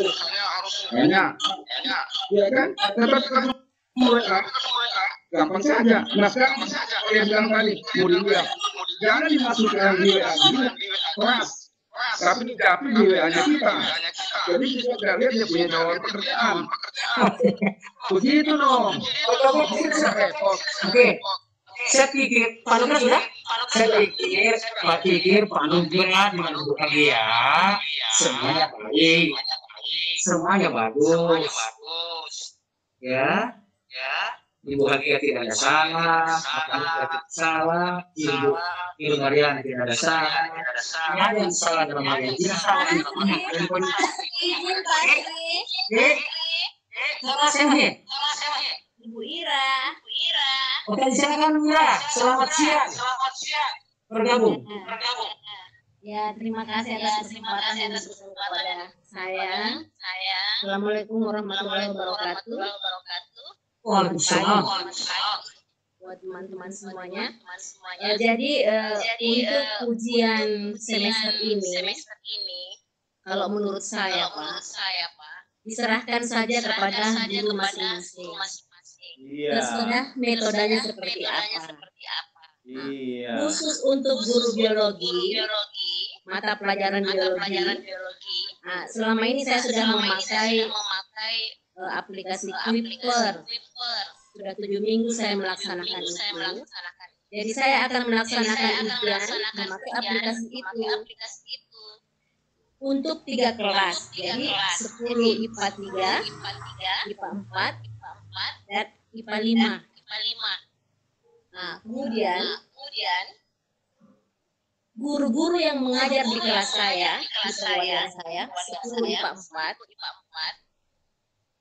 banyak. Ya kan? Tetapi kalau mulai gampang saja. Nah sekarang kalau yang bilang tadi mau dilihat, jangan dimasukkan di WA keras, tapi didapet di WA-nya kita. Jadi kita tidak lihat dia punya jawaban pekerjaan. Begitu dong. Oke. Saya pikir Pak Nugra sudah. Saya pikir Pak Nugra dengan Bu Agia semuanya baik, semuanya bagus. Ya. Ibu Hagia tidak ada salah, Bapak tidak salah, Ibu Mariana tidak ada salah. Tidak ada yang salah dalam hal ini. Tidak salah. Izin Pak Sri. Nama saya Ibu Ira. Oke, silakan Mira. Selamat siang. Bergabung. Ya, terima kasih atas kesempatan yang diberikan kepada saya. Assalamualaikum warahmatullahi wabarakatuh. Waalaikumsalam. Buat teman-teman semuanya. Jadi untuk ujian semester ini, kalau menurut saya Pak, diserahkan saja kepada guru masing-masing. Terserah metodenya seperti apa. Khusus untuk guru biologi, mata pelajaran biologi. Nah, selama ini saya sudah memakai aplikasi Clipper. Sudah 7 minggu saya melaksanakan itu. Jadi saya akan melaksanakan ujian memakai aplikasi itu. Untuk 3 kelas. Jadi 10 IPA 3, IPA 4, dan IPA 5. Nah, kemudian guru-guru yang mengajar di kelas saya, di perwakilan saya, 10 IPA 4,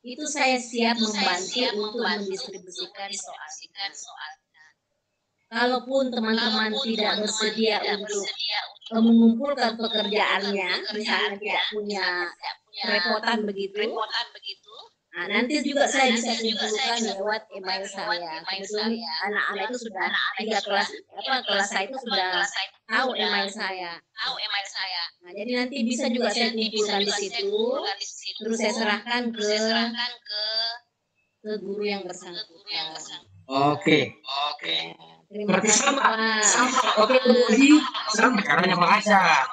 itu saya siap membantu untuk mendistribusikan soal-soalnya. Kalaupun teman-teman tidak bersedia untuk mengumpulkan pekerjaannya, misalnya tidak punya kerepotan begitu, nah, nanti juga saya bisa kumpulkan lewat email saya. Kebetulan anak-anak itu sudah 3 kelas saya itu sudah tahu email saya. Nah, jadi nanti bisa juga saya kumpulkan di situ, terus saya serahkan ke guru yang bersangkutan. Oke. Terima Berarti kasih Pak. sama. Oke, Budi. Sekarang caranya Pak Aca.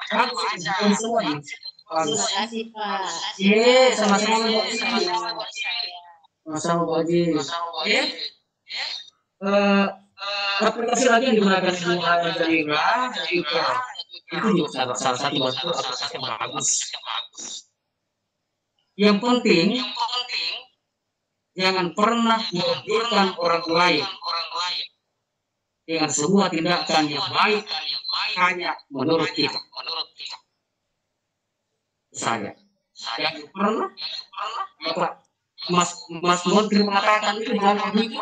Semua ini. Terima kasih Pak. Iya, sama-sama Pak Haji. Sama-sama Pak Haji. Oke. Aplikasi lagi yang digunakan Ibu Jarira itu juga salah satu bentuk aplikasi yang bagus. Yang penting jangan pernah merugikan orang lain dengan sebuah tindakan yang baik hanya menurut kita. Saya pernah Bapak Mas Menteri mengatakan itu jangan begitu.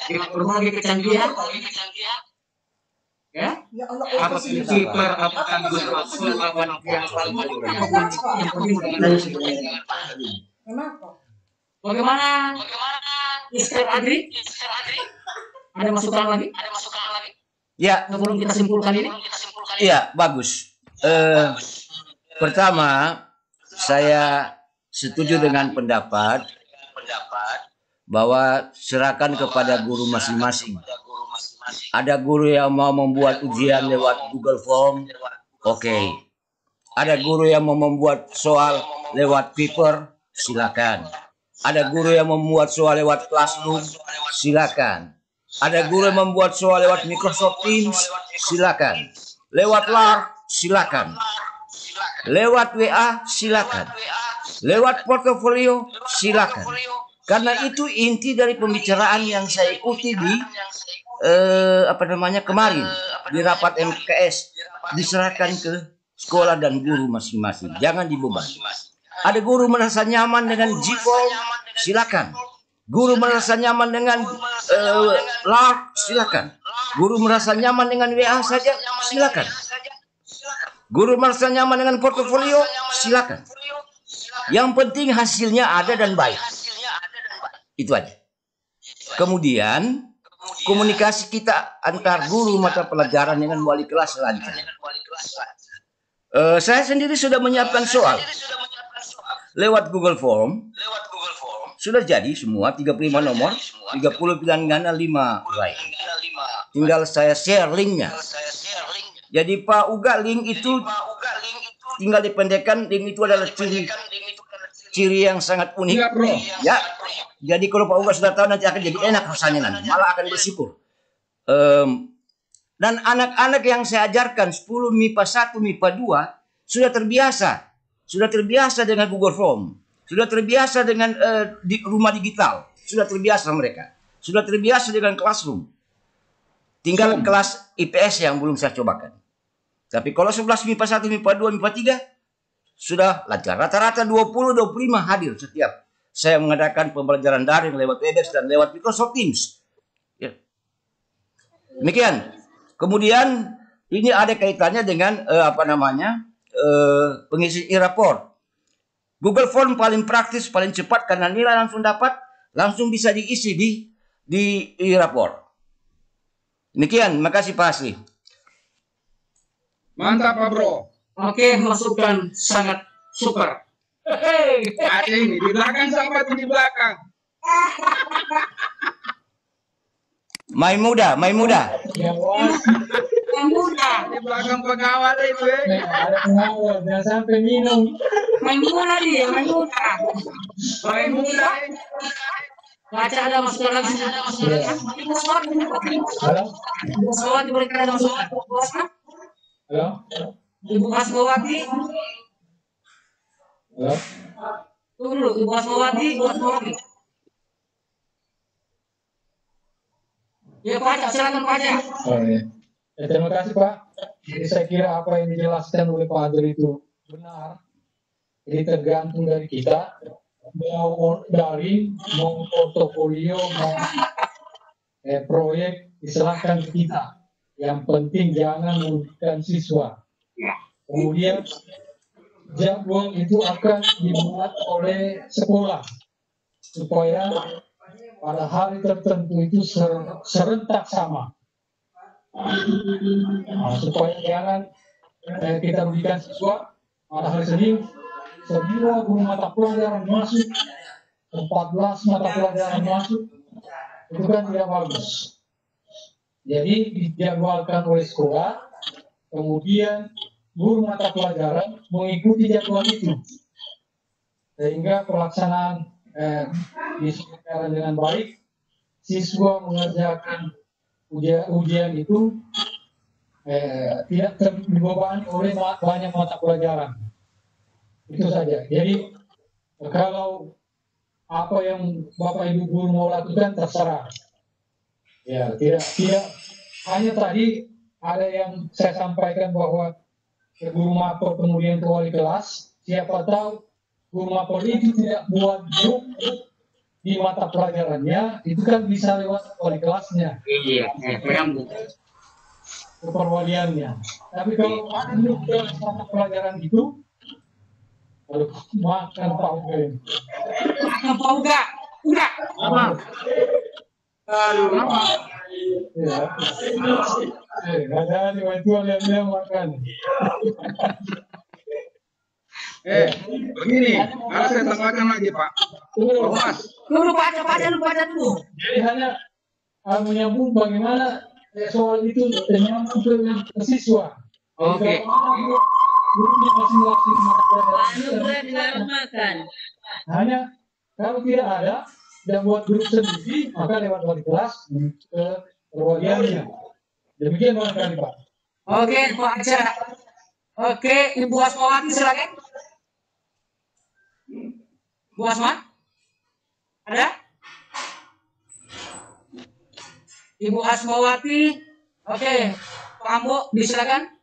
Dengan berbagai kecanggihan, ya, apa Clipper, apakah Google, apa yang bagaimana? Mister Adri? Ada masukan lagi? Ya, sebelum kita simpulkan ini? Iya, bagus. Pertama, saya setuju dengan pendapat bahwa serahkan kepada guru masing-masing. Ada guru yang mau membuat ujian lewat Google Form, oke. Ada guru yang mau membuat soal lewat paper, silakan. Ada guru yang membuat soal lewat Classroom, silakan. Ada guru yang membuat soal lewat Microsoft Teams, silakan. Lewat LAR, silakan. Lewat WA, silakan. Lewat portofolio silakan. Karena itu inti dari pembicaraan yang saya ikuti di kemarin di rapat MKS, diserahkan ke sekolah dan guru masing-masing. Jangan dibebani. Ada guru merasa nyaman dengan G-Form, silakan. Guru merasa nyaman dengan LARP, silakan. Guru merasa nyaman dengan WA saja, silakan. Guru merasa nyaman dengan portofolio, silakan. Yang penting hasilnya ada dan baik. Itu aja. Kemudian komunikasi kita antar guru mata pelajaran dengan wali kelas lancar. Saya sendiri sudah menyiapkan soal lewat Google Form. Sudah jadi semua 35 nomor, 30 pilihan ganda, 5 right. Tinggal saya share linknya. Jadi Pak Uga, link itu tinggal dipendekkan. Link itu adalah ciri yang sangat unik. Ya. Jadi kalau Pak Uga sudah tahu, nanti akan jadi enak rasanya, nanti malah akan bersyukur. Dan anak-anak yang saya ajarkan 10 MIPA 1, MIPA 2 sudah terbiasa dengan Google Form. Sudah terbiasa dengan di rumah digital. Sudah terbiasa mereka. Sudah terbiasa dengan classroom. Tinggal kelas IPS yang belum saya cobakan. Tapi kalau 11 MIPA 1, MIPA 2, MIPA 3 sudah lancar. Rata-rata 20-25 hadir setiap saya mengadakan pembelajaran daring lewat Webex dan lewat Microsoft Teams. Ya. Demikian. Kemudian ini ada kaitannya dengan pengisi e-raport. Google Form paling praktis, paling cepat karena nilai langsung dapat, langsung bisa diisi di e-raport. Demikian, makasih Pak Asli. Mantap Pak Bro. Oke, masukan sangat super. Asli di belakang sama di belakang. Main muda. Yang muda di belakang pengawal itu. Ada pengawal, jangan sampai minum. Main muda. Baca ada masukan lagi. Soal diberikan ada masukan. Halo. Ibu Asmawati. Halo. Tunggu dulu, Ibu Asmawati. Ya Pak, silakan Pak. Oh, ya. Terima kasih Pak. Jadi saya kira apa yang dijelaskan oleh Pak Adri itu benar. Jadi tergantung dari kita mau daring, mau portofolio, mau proyek diserahkan ke kita. Yang penting jangan merugikan siswa. Kemudian jadwal itu akan dibuat oleh sekolah supaya pada hari tertentu itu serentak sama. Supaya jangan kita rugikan siswa pada hari Senin semua guru mata pelajaran masuk, 14 mata pelajaran masuk, itu kan tidak bagus. Jadi dijadwalkan oleh sekolah, kemudian guru mata pelajaran mengikuti jadwal itu, sehingga pelaksanaan diselenggarakan dengan baik, siswa mengerjakan ujian itu tidak terbebani oleh banyak mata pelajaran. Itu saja. Jadi kalau apa yang Bapak Ibu guru mau lakukan terserah. Ya, tidak hanya tadi ada yang saya sampaikan bahwa guru mapel kemudian ke wali kelas, siapa tahu guru mapel itu tidak buat grup di mata pelajarannya, itu kan bisa lewat wali kelasnya. Iya, keperwaliannya. Tapi kalau ada grup dalam mata pelajaran itu, makan Pak Uga. Udah. Apa? Apa? Ya. Ada itu dia makan. Begini, harus saya tambahkan lagi Pak. Lu baca dulu. Jadi hanya menyambung bagaimana soal itu menyambung ke siswa. Oke. Gurunya masing-masing makan. Hanya kalau tidak ada dan buat grup sendiri, maka lewat wali kelas ke perwaliannya. Demikian barangkali Pak. Oke, Pak Aca. Oke, Ibu Asmawati silakan. Bu Asma? Ada? Ibu Asmawati? Oke, Pak Ambo, disilakan.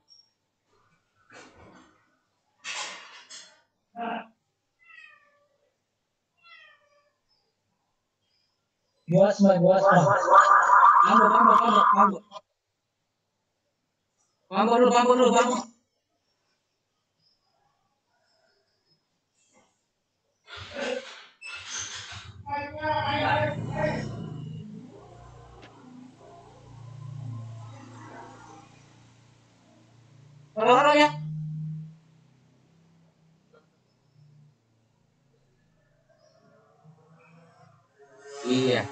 Bu Asma. Ambo dulu. Halo ya. Iya.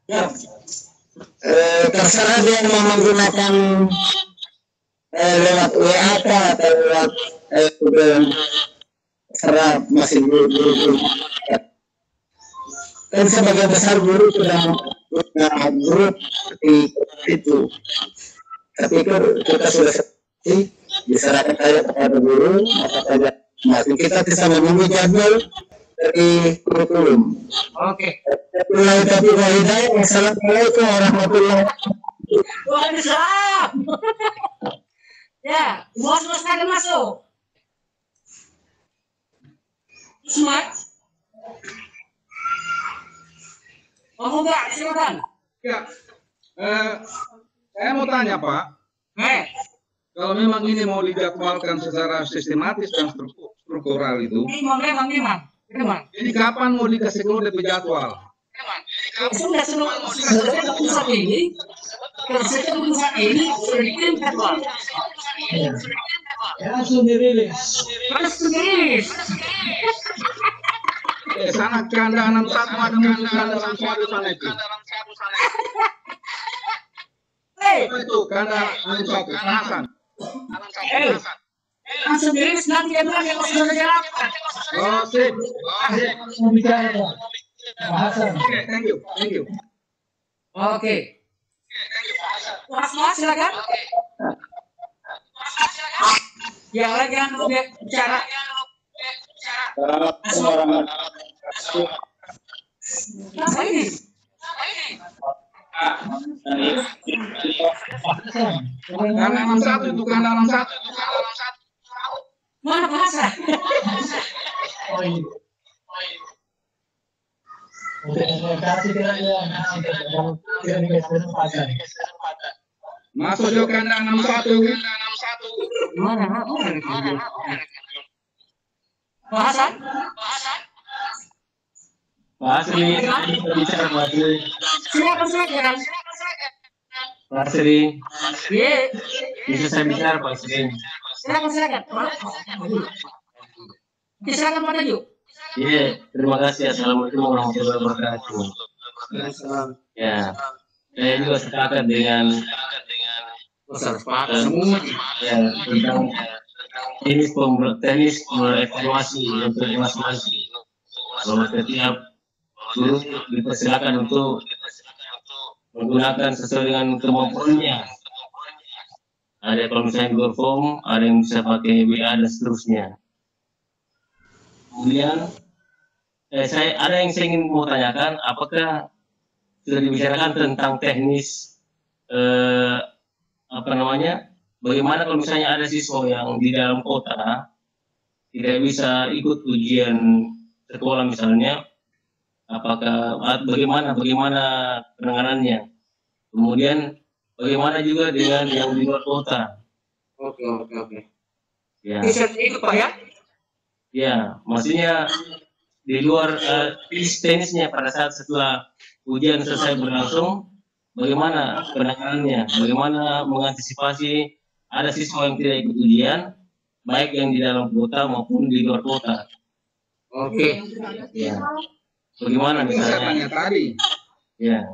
Ya, terserah dia mau menggunakan lewat WA atau lewat Google, terserah masih guru. Dan sebagai besar guru sudah punya grup di itu. Tapi kita sudah seperti diserahkan saja kepada guru, maka saja masing kita bisa menunggu jadwal dari kurikulum. Oke. Assalamualaikum warahmatullahi wabarakatuh. Waalaikumsalam. Ya, bos sekali masuk. Smart. Kamu enggak, silakan. Ya, saya mau tanya Pak, kalau memang ini mau dijadwalkan secara sistematis dan struktural itu, Memang. ini kapan mau dikasih keluar dari jadwal? Sudah keputusan ini, sudah dikirim jadwal. Langsung dirilis. Sana kanda 61 ada muncul kanda 61 sana itu. Itu kanda 61 Hasan. Langsung dirilis nanti ya bilang yang sudah jalan. Oh sip. Mau bicara Pak. Hasan. Oke, thank you. Oke. Mas, silakan. Yang lagi yang bicara. Apa ini? Kanda 61 itu kanda 61. Mana bahasa? Masuk juga kanda 61. Mana? Bahasan? Pak Asri, bicara Pak Asri. Silakan. Pak Asri, Iya. bisa saya bicara Pak Asri? Silakan. Silakan Pak Taju. Iya, terima kasih. Assalamualaikum warahmatullahi wabarakatuh. Ya, saya juga sepakat dengan ya, tentang teknis evaluasi untuk masing-masing. Bahwa setiap guru dipersilakan untuk menggunakan sesuai dengan kemampuannya. Ada kalau misalnya Google Form, ada yang bisa pakai WA dan seterusnya. Kemudian ada yang saya ingin mau tanyakan, apakah sudah dibicarakan tentang teknis bagaimana kalau misalnya ada siswa yang di dalam kota tidak bisa ikut ujian sekolah misalnya, apakah bagaimana penanganannya? Kemudian bagaimana juga dengan yang di luar kota? Oke. Ya. Itu Pak ya? Ya, maksudnya di luar teknisnya pada saat setelah ujian selesai berlangsung, bagaimana penanganannya? Bagaimana mengantisipasi ada siswa yang tidak ikut ujian, baik yang di dalam kota maupun di luar kota? Oke. Ya. Bagaimana misalnya? Saya tanya tadi. Ya.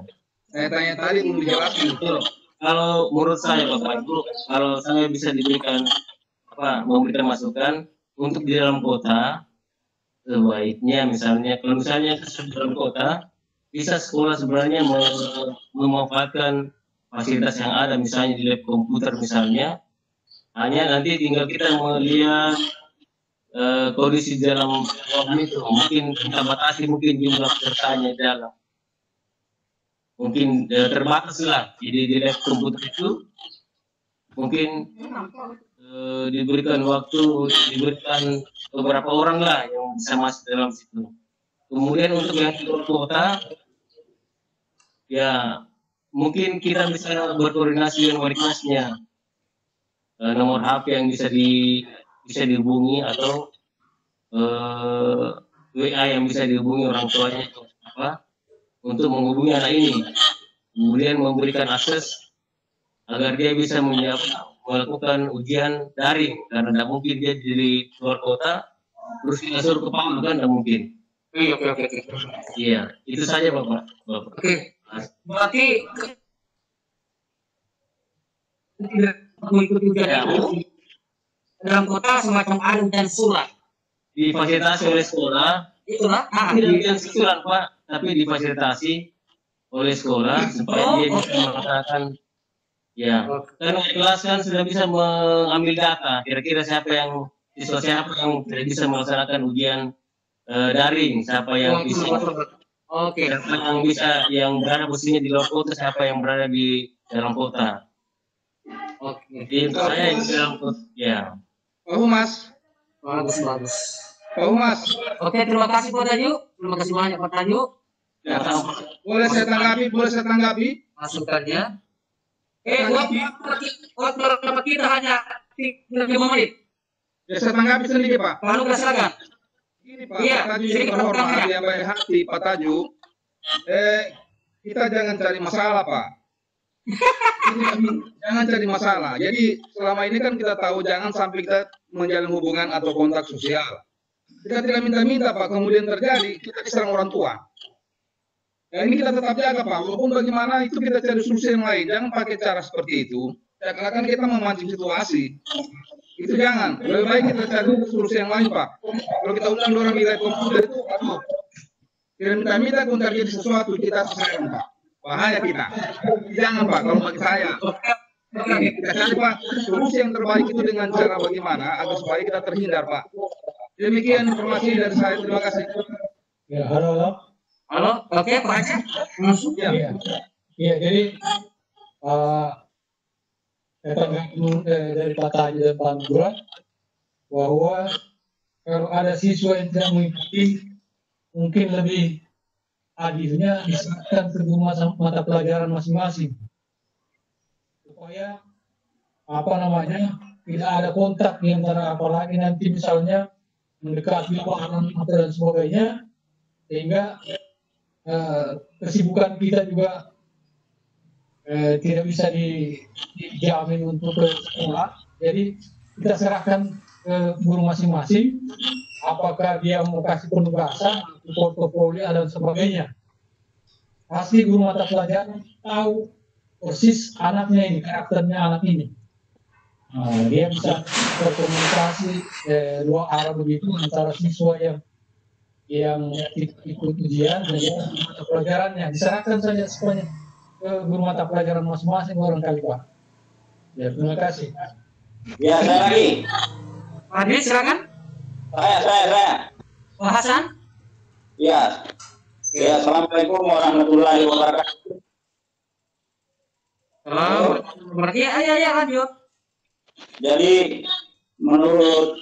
Saya tanya tadi belum dijelaskan betul. Kalau menurut saya Bapak Ibu, kalau saya bisa diberikan memberikan masukan untuk di dalam kota, sebaiknya misalnya kalau misalnya di dalam kota bisa sekolah sebenarnya memanfaatkan fasilitas yang ada, misalnya di lab komputer misalnya, Hanya nanti tinggal kita melihat kondisi dalam form itu. Mungkin kita batasi mungkin jumlah pesertanya di dalam. Mungkin terbatas lah. Jadi di lab komputer itu mungkin diberikan waktu, diberikan beberapa orang lah yang bisa masuk dalam situ. Kemudian untuk yang di luar kota, ya mungkin kita bisa berkoordinasi dengan wali kelasnya. Nomor HP yang bisa dihubungi atau WA yang bisa dihubungi orang tuanya untuk menghubungi anak ini, kemudian memberikan akses agar dia bisa melakukan ujian daring, karena tidak mungkin dia di luar kota terus kita suruh ke Palu, kan tidak mungkin. Oke. Iya, itu saja Bapak. Oke. Berarti tidak mengikuti ujian itu dalam kota semacam ada ujian surat difasilitasi oleh sekolah. Itulah. Tidak ujian surat Pak, tapi difasilitasi oleh sekolah supaya dia bisa melaksanakan. Ya, kan wali kelas kan sudah bisa mengambil data. Kira-kira siapa yang tidak bisa melaksanakan ujian daring, siapa yang bisa. Oke. Siapa yang bisa, yang berada posisinya di luar kota, siapa yang berada di dalam kota. Oke. Jadi saya yang di dalam kota. Ya. Pak Humas. Bagus. Pak Humas. Oke, terima kasih Pak Tajuk. Terima kasih banyak Pak Tajuk. Ya, boleh saya tanggapi? Masukannya. Waktu rapat kita hanya 5 menit. Ya, saya tanggapi sendiri Pak. Lalu silakan. Ini Pak, Pak Tajuk yang terhormat, yang baik hati Pak Tajuk. Kita jangan cari masalah Pak. Jangan cari masalah. Jadi selama ini kan kita tahu jangan sampai kita menjalin hubungan atau kontak sosial. Kita tidak minta-minta Pak, kemudian terjadi kita diserang orang tua. Ya, ini kita tetap jaga Pak, walaupun bagaimana itu kita cari solusi yang lain. Jangan pakai cara seperti itu. Ya, karena kan kita memancing situasi. Itu jangan. Lebih baik kita cari solusi yang lain Pak. Kalau kita ulang orang nilai komputer itu, tidak minta-minta pun terjadi sesuatu, kita selesaikan Pak. Bahaya kita. Jangan Pak, kalau bagi saya. Kita cari Pak, solusi yang terbaik itu dengan cara bagaimana agar supaya kita terhindar Pak. Demikian informasi dari saya. Terima kasih. Ya, halo. Oke, Pak Aceh. Iya, jadi dari Pak Taji dan Pak Nugra bahwa kalau ada siswa yang tidak mengikuti, mungkin lebih adilnya diserahkan ke mata pelajaran masing-masing supaya tidak ada kontak di antara, apalagi nanti misalnya mendekati lebaran dan sebagainya, sehingga kesibukan kita juga tidak bisa dijamin untuk ke sekolah. Jadi kita serahkan ke guru masing-masing, apakah dia mau kasih penugasan, portofolio dan sebagainya. Pasti guru mata pelajaran tahu persis anaknya ini, karakternya anak ini. Dia bisa berkomunikasi dua arah begitu antara siswa yang ikut ujian dan mata pelajarannya. Diserahkan saja semuanya ke guru mata pelajaran masing-masing barangkali Pak. Ya, terima kasih. Ya, saya lagi. Adri, silakan. Saya. Pak Hasan. Ya. Ya, assalamualaikum warahmatullahi wabarakatuh. Berarti ya lanjut. Jadi menurut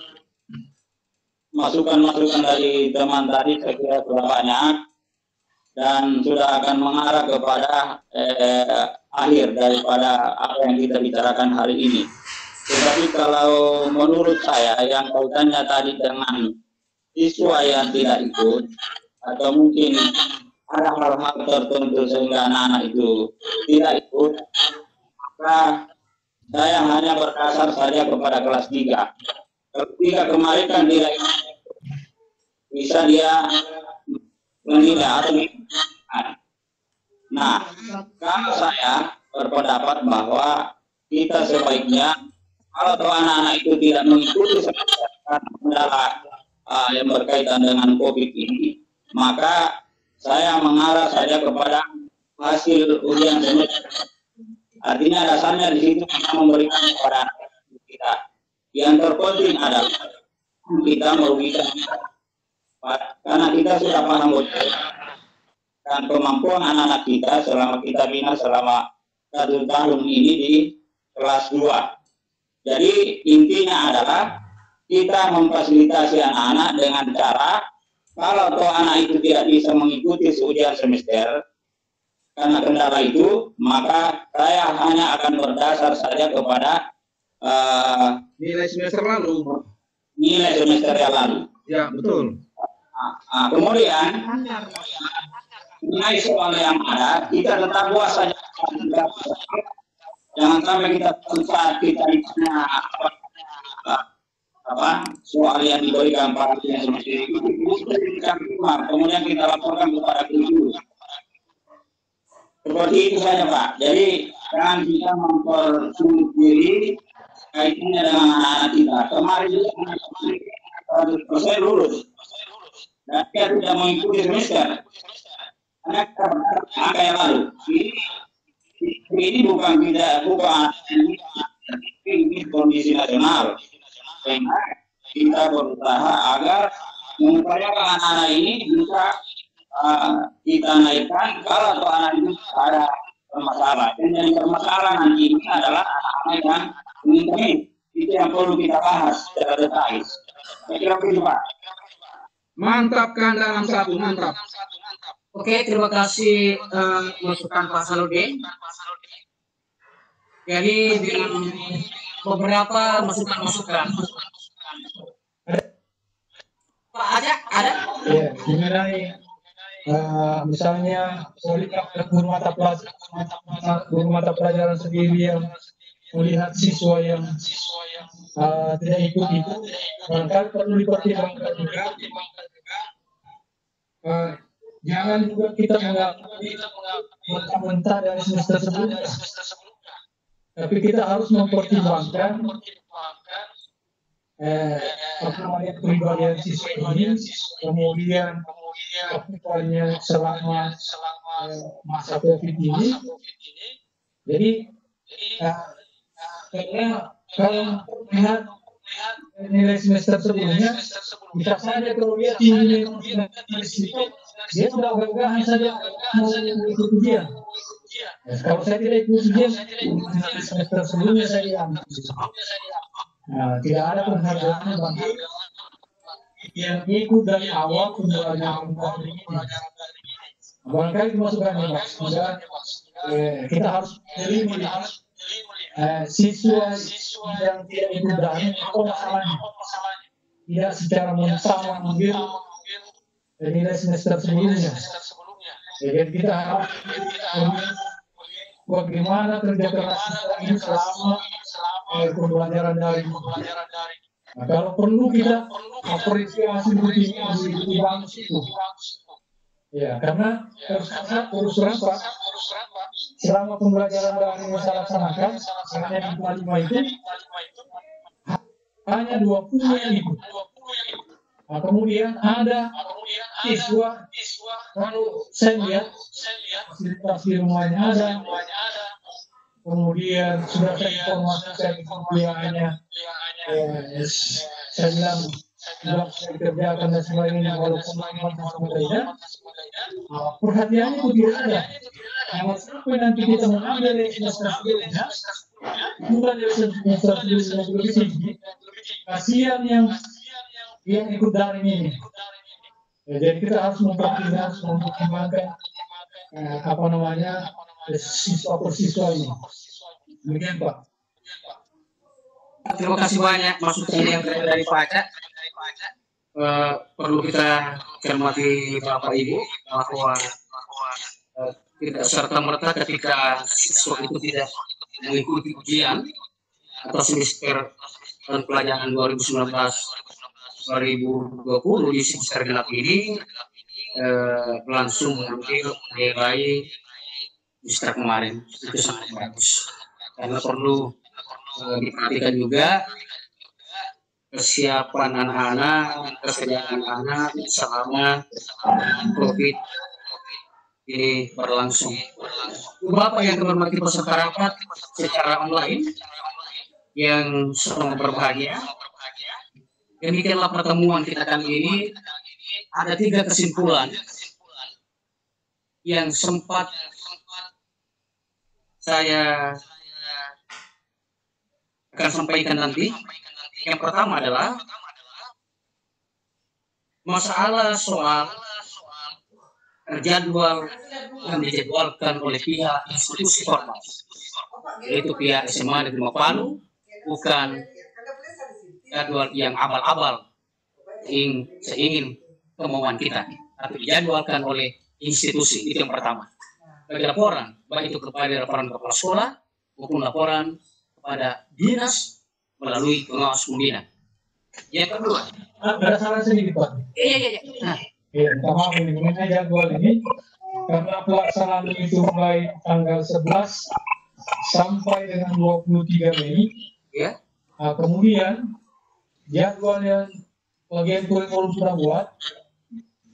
masukan-masukan dari teman tadi saya kira sudah banyak dan sudah akan mengarah kepada akhir daripada apa yang kita bicarakan hari ini. Tetapi kalau menurut saya yang kaitannya tadi dengan siswa yang tidak ikut atau mungkin ada hal-hal tertentu sehingga anak-anak itu tidak ikut, maka saya hanya berdasar saja kepada kelas 3. Ketika kemarin kan tidak bisa dia menilai atau nah, kalau saya berpendapat bahwa kita sebaiknya kalau anak-anak itu tidak mengikuti kendala yang berkaitan dengan COVID ini, maka saya mengarah saja kepada hasil ujian semester. Artinya dasarnya di situ kita memberikan kepada anak kita Yang terpenting adalah kita merugikan, karena kita sudah paham betul dan kemampuan anak-anak kita selama kita bina selama 1 tahun ini di kelas 2. Jadi intinya adalah kita memfasilitasi anak-anak dengan cara kalau toh anak itu tidak bisa mengikuti ujian semester karena kendala itu, maka saya hanya akan berdasar saja kepada nilai semester lalu. Nilai semester yang lalu. Ya, betul. Kemudian mengenai soal yang ada, kita tetap buat saja. Jangan sampai kita susah, kita ditanya soal yang diberikan para semester itu, kemudian kita laporkan kepada guru. Seperti itu saja, Pak. Jadi jangan kita mempersulit diri kaitannya dengan anak-anak kita. Kemarin juga 100% lulus. Dan dia tidak mengikuti semester. Angka yang lalu. Ini bukan ini kondisi nasional. Sehingga kita berusaha agar mengupayakan anak-anak ini bisa kita naikkan kalau anak itu ada bermasalah. Dan yang bermasalah nanti ini adalah anak-anak yang mungkin itu yang perlu kita bahas secara detail. Saya kira begitu, Pak. Mantap kan dalam satu, mantap. Oke, terima kasih masukan Pak Saludin. Jadi dengan beberapa masukan-masukan. Pak ada? Ya, mengenai misalnya guru mata pelajaran sendiri yang melihat siswa yang tidak ikut itu, barangkali perlu dipertimbangkan juga. Jangan juga kita mentah-mentah dari semester sebelumnya, tapi kita harus mempertimbangkan kepribadian siswa ini, kemudian aktivitasnya selama masa COVID ini. Jadi karena kalau melihat nilai semester sebelumnya, bisa saja kalau dia tinggi dia sudah gagahan saja ikut ujian. Kalau saya tidak ikut ujian, semester sebelumnya saya diambil. Tidak ada penghargaan bagi yang ikut dari awal pembelajaran ini. Barangkali masukannya, Pak. Kita harus melihat siswa yang tidak ikut dari apa masalahnya. Tidak secara mentah mengambil nilai semester sebelumnya. Jadi kita harus bagaimana kerja keras ini selama pembelajaran daring. Nah, kalau perlu kita apresiasi di bangsa itu. Ya, karena terus terang Pak, selama pembelajaran daring yang saya laksanakan, hanya di Palima itu hanya 20 yang ikut. Nah, kemudian ada siswa, kalau saya lihat fasilitas di rumahnya ada, kemudian sudah saya informasikan kuliahnya, saya bilang sudah saya kerjakan dan sebagainya, walaupun sebagainya, perhatiannya itu tidak ada. Jangan sampai nanti kita mengambil dari semester sebelumnya, bukan dari semester sebelumnya lebih tinggi, kasihan yang ikut daring ini. Jadi kita harus mempertimbangkan siswa per siswa ini. Demikian, Pak. Terima kasih banyak masukan yang dari Pak Aca. Perlu kita cermati Bapak Ibu bahwa tidak serta-merta ketika siswa itu tidak mengikuti ujian atau semester pelajaran 2019-2020 di semester genap ini langsung mengambil nilai semester kemarin. Itu sangat bagus. Karena perlu diperhatikan juga kesiapan anak-anak, kesediaan anak selama COVID ini berlangsung. Bapak yang hormati peserta rapat secara online, yang sangat berbahagia. Demikianlah pertemuan kita kali ini. Ada 3 kesimpulan yang sempat saya akan sampaikan nanti. Yang pertama adalah masalah soal jadwal yang dijadwalkan oleh pihak institusi formal, yaitu pihak SMA Negeri Palu, bukan jadwal yang abal-abal seingin kemauan kita, tapi dijadwalkan oleh institusi. Itu yang pertama. Bagi laporan, baik itu kepada laporan kepala sekolah maupun laporan kepada dinas melalui pengawas pembina. Yang kedua, ada salah sedikit Pak. Iya. Nah. Ya, maaf ini mengenai jadwal ini karena pelaksanaan itu mulai tanggal 11 sampai dengan 23 Mei. Ya. Nah, kemudian jadwal yang bagian kurikulum sudah buat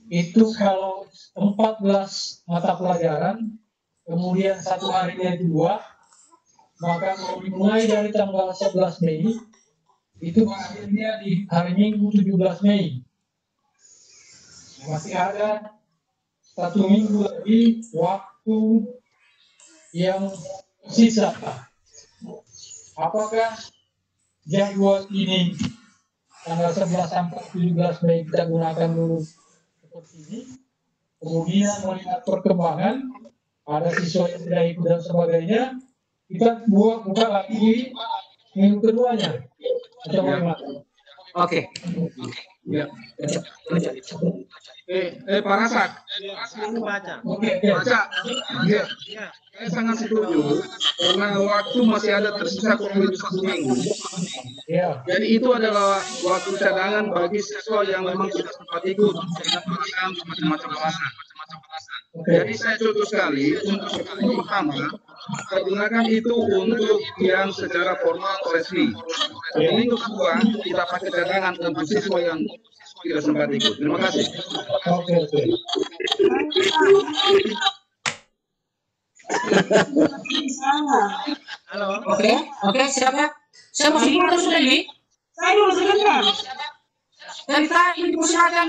itu kalau 14 mata pelajaran, kemudian 1 harinya itu 2, maka mulai dari tanggal 11 Mei itu akhirnya di hari Minggu 17 Mei. Masih ada 1 minggu lagi waktu yang sisa. Apakah jadwal ini tanggal 11 sampai 17 Mei kita gunakan dulu seperti ini, kemudian melihat perkembangan, ada siswa yang tidak ikut dan sebagainya, kita buka lagi minggu keduanya. Oke. Ya. Pak Rasak. Baca. Ya. Saya sangat setuju karena waktu masih ada tersisa kurang lebih 1 minggu. Ya. Jadi itu adalah waktu cadangan bagi siswa yang memang tidak sempat ikut dengan program macam-macam alasan. Jadi saya contoh sekali untuk yang pertama kita gunakan itu untuk yang secara formal atau resmi. Minggu kedua kita pakai cadangan untuk siswa yang tidak sempat ikut. Terima kasih. Oke. Halo. Oke, siapa? Saya masih ingat sudah ini. Saya dulu sebentar. Dari tadi dipersilakan.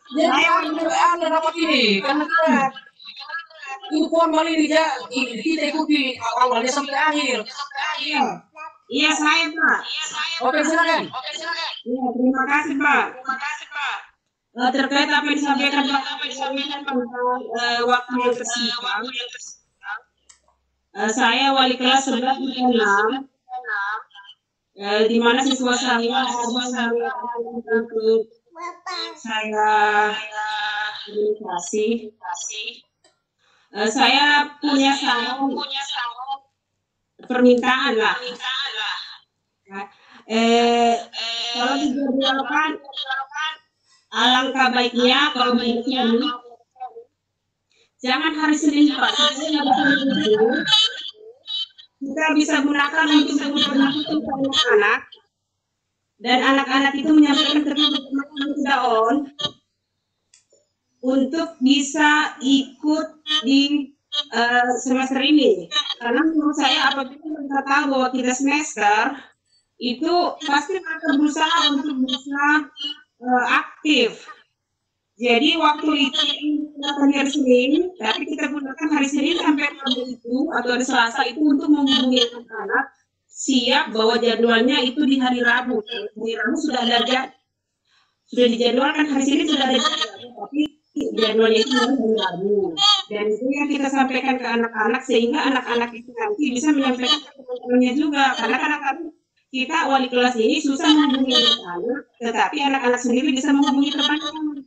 Jadi ada rapat ini karena ini formal ini kita ikuti awalnya sampai akhir. Iya saya Pak. Oke, silakan. Iya, terima kasih Pak. Terkait apa yang disampaikan Pak tentang waktu yang tersisa, saya wali kelas 11 di mana siswa saya komunikasi. Saya punya permintaan lah. Kalau dijadwalkan, alangkah baiknya kalau menurut jangan hari Senin Pak. Kita bisa gunakan untuk anak-anak dan anak-anak itu menyampaikan ke teman-teman sudah on untuk bisa ikut di semester ini. Karena menurut saya apabila kita tahu bahwa kita semester itu pasti akan berusaha untuk bisa aktif. Jadi waktu itu hari Senin, tapi kita gunakan hari Senin sampai Rabu itu atau hari Selasa itu untuk menghubungi anak-anak siap bahwa jadwalnya itu di hari Rabu. Hari Rabu sudah ada sudah dijadwalkan, hari Senin sudah ada jadwalnya, tapi jadwalnya itu hari Rabu. Dan itu yang kita sampaikan ke anak-anak sehingga anak-anak itu nanti bisa menyampaikan ke teman-temannya juga. Karena kadang-kadang kita wali kelas ini susah menghubungi anak-anak, tetapi anak-anak sendiri bisa menghubungi teman-teman.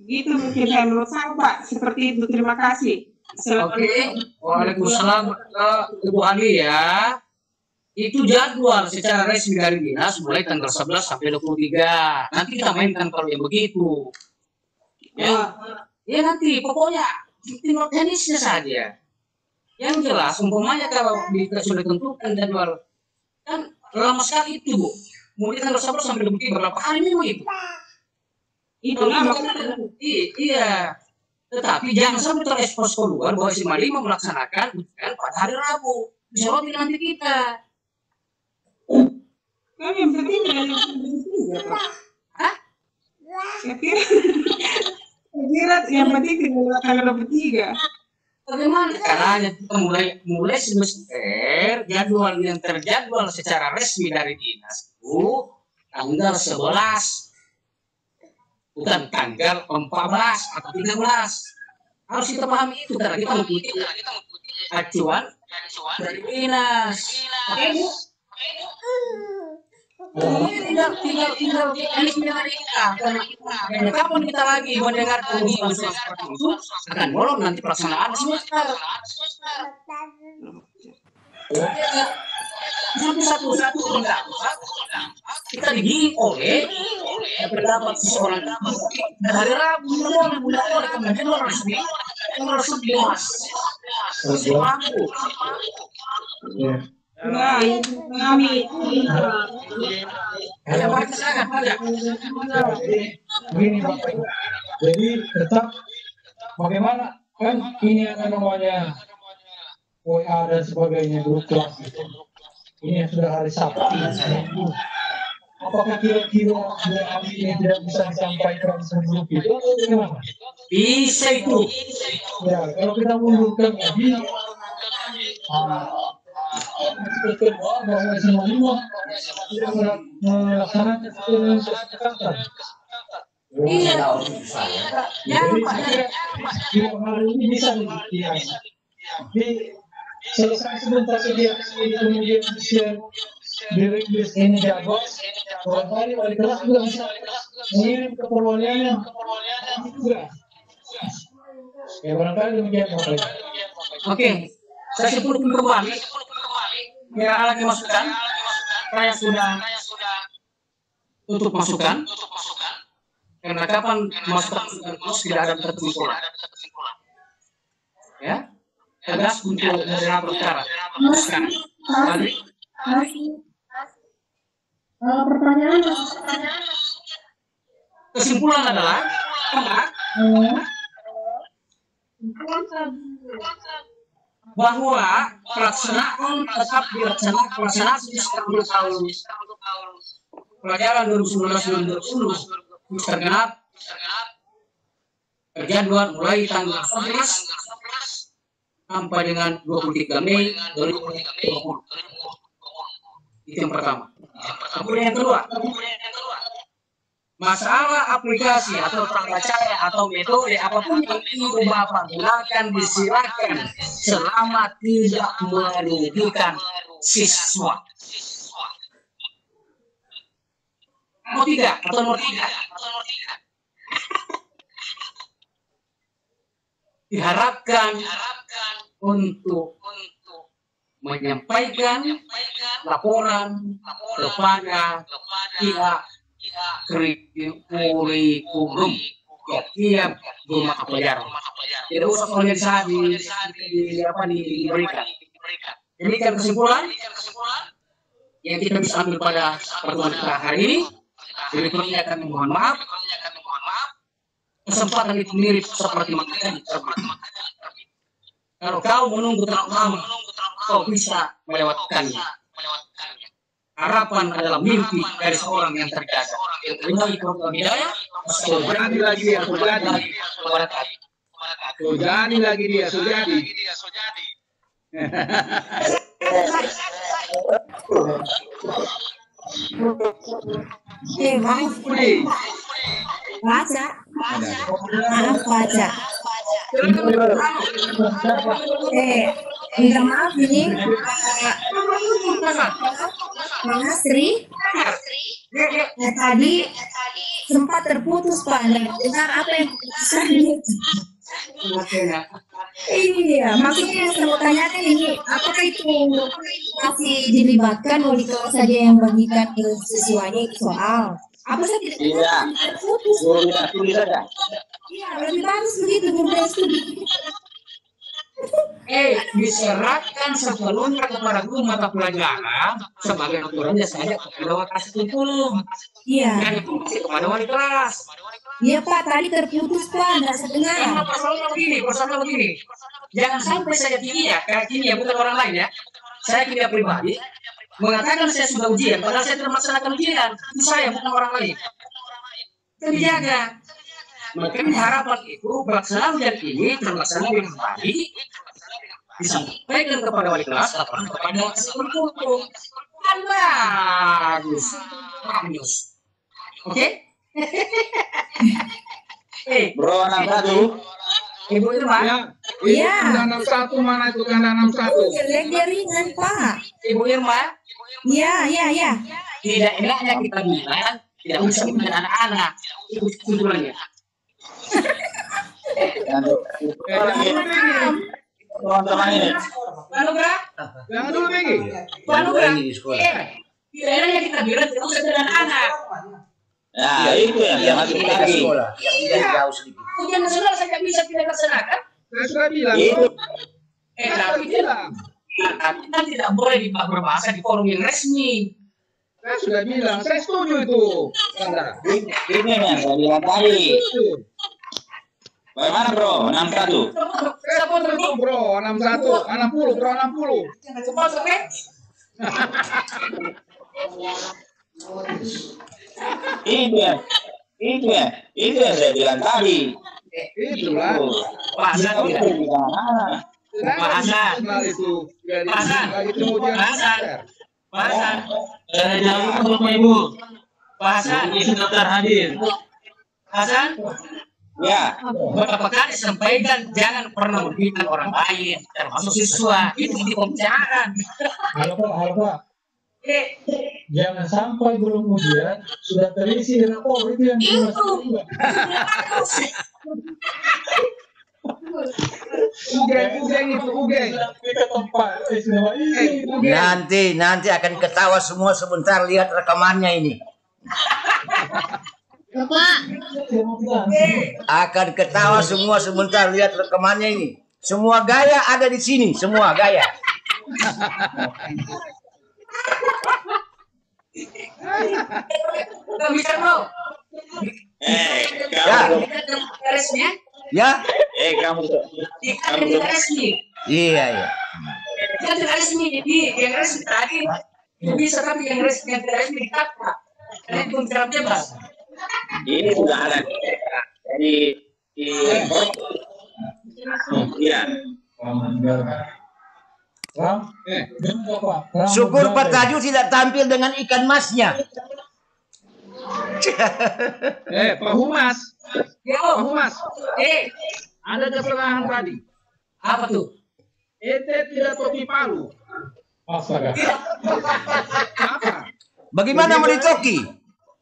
Gitu mungkin saya menurut saya Pak, seperti itu. Terima kasih. Oke, waalaikumsalam Ibu Ali ya. Itu jadwal secara resmi dari dinas mulai tanggal 11 sampai 23. Nanti kita mainkan kalau yang begitu. Ya nanti pokoknya tinggal teknisnya saja. Yang jelas umpamanya kalau kita sudah tentukan jadwal kan lama sekali itu Bu. Mulai tanggal 11 sampai 23 berapa hari minggu itu? Itulah iya. Tetapi jangan sampai terekspos keluar bahwa SMA 5 melaksanakan ujian pada hari Rabu. soroti nanti kita. Kan yang penting ada bertiga, Pak. Hah? Saya kira yang penting tidak ada bertiga. Bagaimana caranya kita mulai semester jadwal yang terjadwal secara resmi dari dinas itu tanggal 11, bukan tanggal 14 atau 13. Harus kita pahami itu karena kita mengikuti acuan dari dinas. Tinggal mekanisme mereka. Karena kapan kita lagi mendengarkan usul seperti itu akan bolong nanti pelaksanaan semester. Satu kita digiring oleh pendapat seseorang hari Rabu mulai kemudian resmi mas mampu. Nah, kami Begini Bapak Ibu. Jadi tetap bagaimana kan ini ada namanya WA dan sebagainya grup kelas itu. Ini sudah hari Sabtu. Apakah kira-kira ini tidak bisa disampaikan di grup itu atau bagaimana? Bisa itu. Ya, kalau kita mundurkan lagi, bahwa semua tidak melaksanakan kesepakatan. Iya. Jadi hari ini bisa selesai sebentar saja kemudian bisa dirilis ini jadwal. Barangkali wali kelas juga bisa mengirim ke perwaliannya juga. Ya barangkali demikian. Oke, saya simpulkan kembali. Kira lagi masukan. Saya sudah tutup masukan. Karena kapan masukan terus tidak ada kesimpulan. Ya, tegas untuk moderator bicara. Sekarang, Pertanyaan kesimpulan adalah bahwa pelaksanaan tetap dilaksanakan pelaksanaan tahun pelajaran 2019-2020 tergenap terjadwal mulai tanggal 11 sampai dengan 23 Mei 2020. Itu yang pertama. Kemudian yang kedua, masalah aplikasi atau prakarya atau metode apapun yang ingin Bapak gunakan disilakan selama tidak merugikan siswa. Mau tidak atau mau tidak? Diharapkan untuk menyampaikan laporan kepada pihak kurikulum tiap guru mata pelajaran. Tidak usah organisasi diberikan. Demikian kesimpulan yang kita bisa ambil pada pertemuan kita hari ini. Berikutnya kami mohon maaf. Kesempatan itu mirip seperti materi. Kalau kau menunggu terlalu lama, kau bisa melewatkannya. Harapan adalah mimpi dari seorang yang terjaga. Ilahi program hidayah. Sojadi lagi dia, sojadi. Sojadi lagi dia, sojadi. Maaf. Baca. Maaf baca. Minta maaf ini Pak Nasri tadi sempat terputus Pak, dengar apa yang iya, maksudnya yang saya mau tanyakan ini apakah itu masih dilibatkan wali kelas saja yang bagikan ke siswanya itu soal apa saya tidak terputus iya, lebih bagus begitu guru studi diserahkan sebelumnya kepada guru mata pelajaran sebagai aturannya saja kepada wakasi kurikulum. Iya. Dan informasi kepada wali kelas. Iya Pak, tadi terputus Pak, nggak sedengar. Persoalannya begini. Jangan sampai saya tinggi ya, kayak gini ya, bukan orang lain ya. saya kimia pribadi mengatakan saya sudah ujian, padahal saya tidak melaksanakan ujian. Itu saya, bukan orang lain. Itu dijaga. Makanya harapan itu pelaksanaan ujian ini terlaksana dengan baik, disampaikan kepada wali kelas atau kepada guru. Kan bagus. Oke? Bro, 61. Ibu Irma? Iya. Kanda 61 mana itu kanda 61? Jelek dia ringan, Pak. Ibu Irma? Iya. Tidak enaknya kita bilang tidak usah dengan anak-anak. Itu tujuannya. Teman-teman ini. Panugra? Jangan dulu, Begi. Panugra? Tidak enaknya kita bilang tidak usah dengan anak. Nah, itu yang masuk lagi. Ujian nasional saja bisa tidak laksanakan. Saya sudah bilang. Tapi kita tidak boleh berbahasa di forum yang resmi. Saya sudah bilang, saya setuju itu. Ini yang saya bilang tadi. Bagaimana bro? 61. Saya setuju bro, 61, 60, bro 60. Cepat, oke? Itu yang saya bilang tadi. Itulah. Bahasa jangan lupa Bapak Ibu. Bahasa ini daftar hadir. Hasan? Ya. Beberapa kali sampaikan jangan pernah merugikan orang lain, termasuk siswa. Itu di pembicaraan. Halo Pak. Jangan sampai belum ujian sudah terisi rapor itu yang kita juga. Nanti akan ketawa semua sebentar lihat rekamannya ini. Bapak. Akan ketawa semua sebentar lihat rekamannya ini. Semua gaya ada di sini, semua gaya. Nggak bisa bro. Resminya? Ya. Kamu tidak resmi. Iya. Kan tidak resmi, jadi yang resmi tadi bisa, tapi yang resmi yang tidak resmi dikata. Karena itu pembicaraan bebas. Ini sudah ada. Jadi iya. Syukur Pak Taju tidak tampil dengan ikan masnya. Pak Humas. Pak Humas. Ada kesalahan tadi. Apa tuh? Ente tidak topi palu. Astaga. Apa? Bagaimana mau ditoki?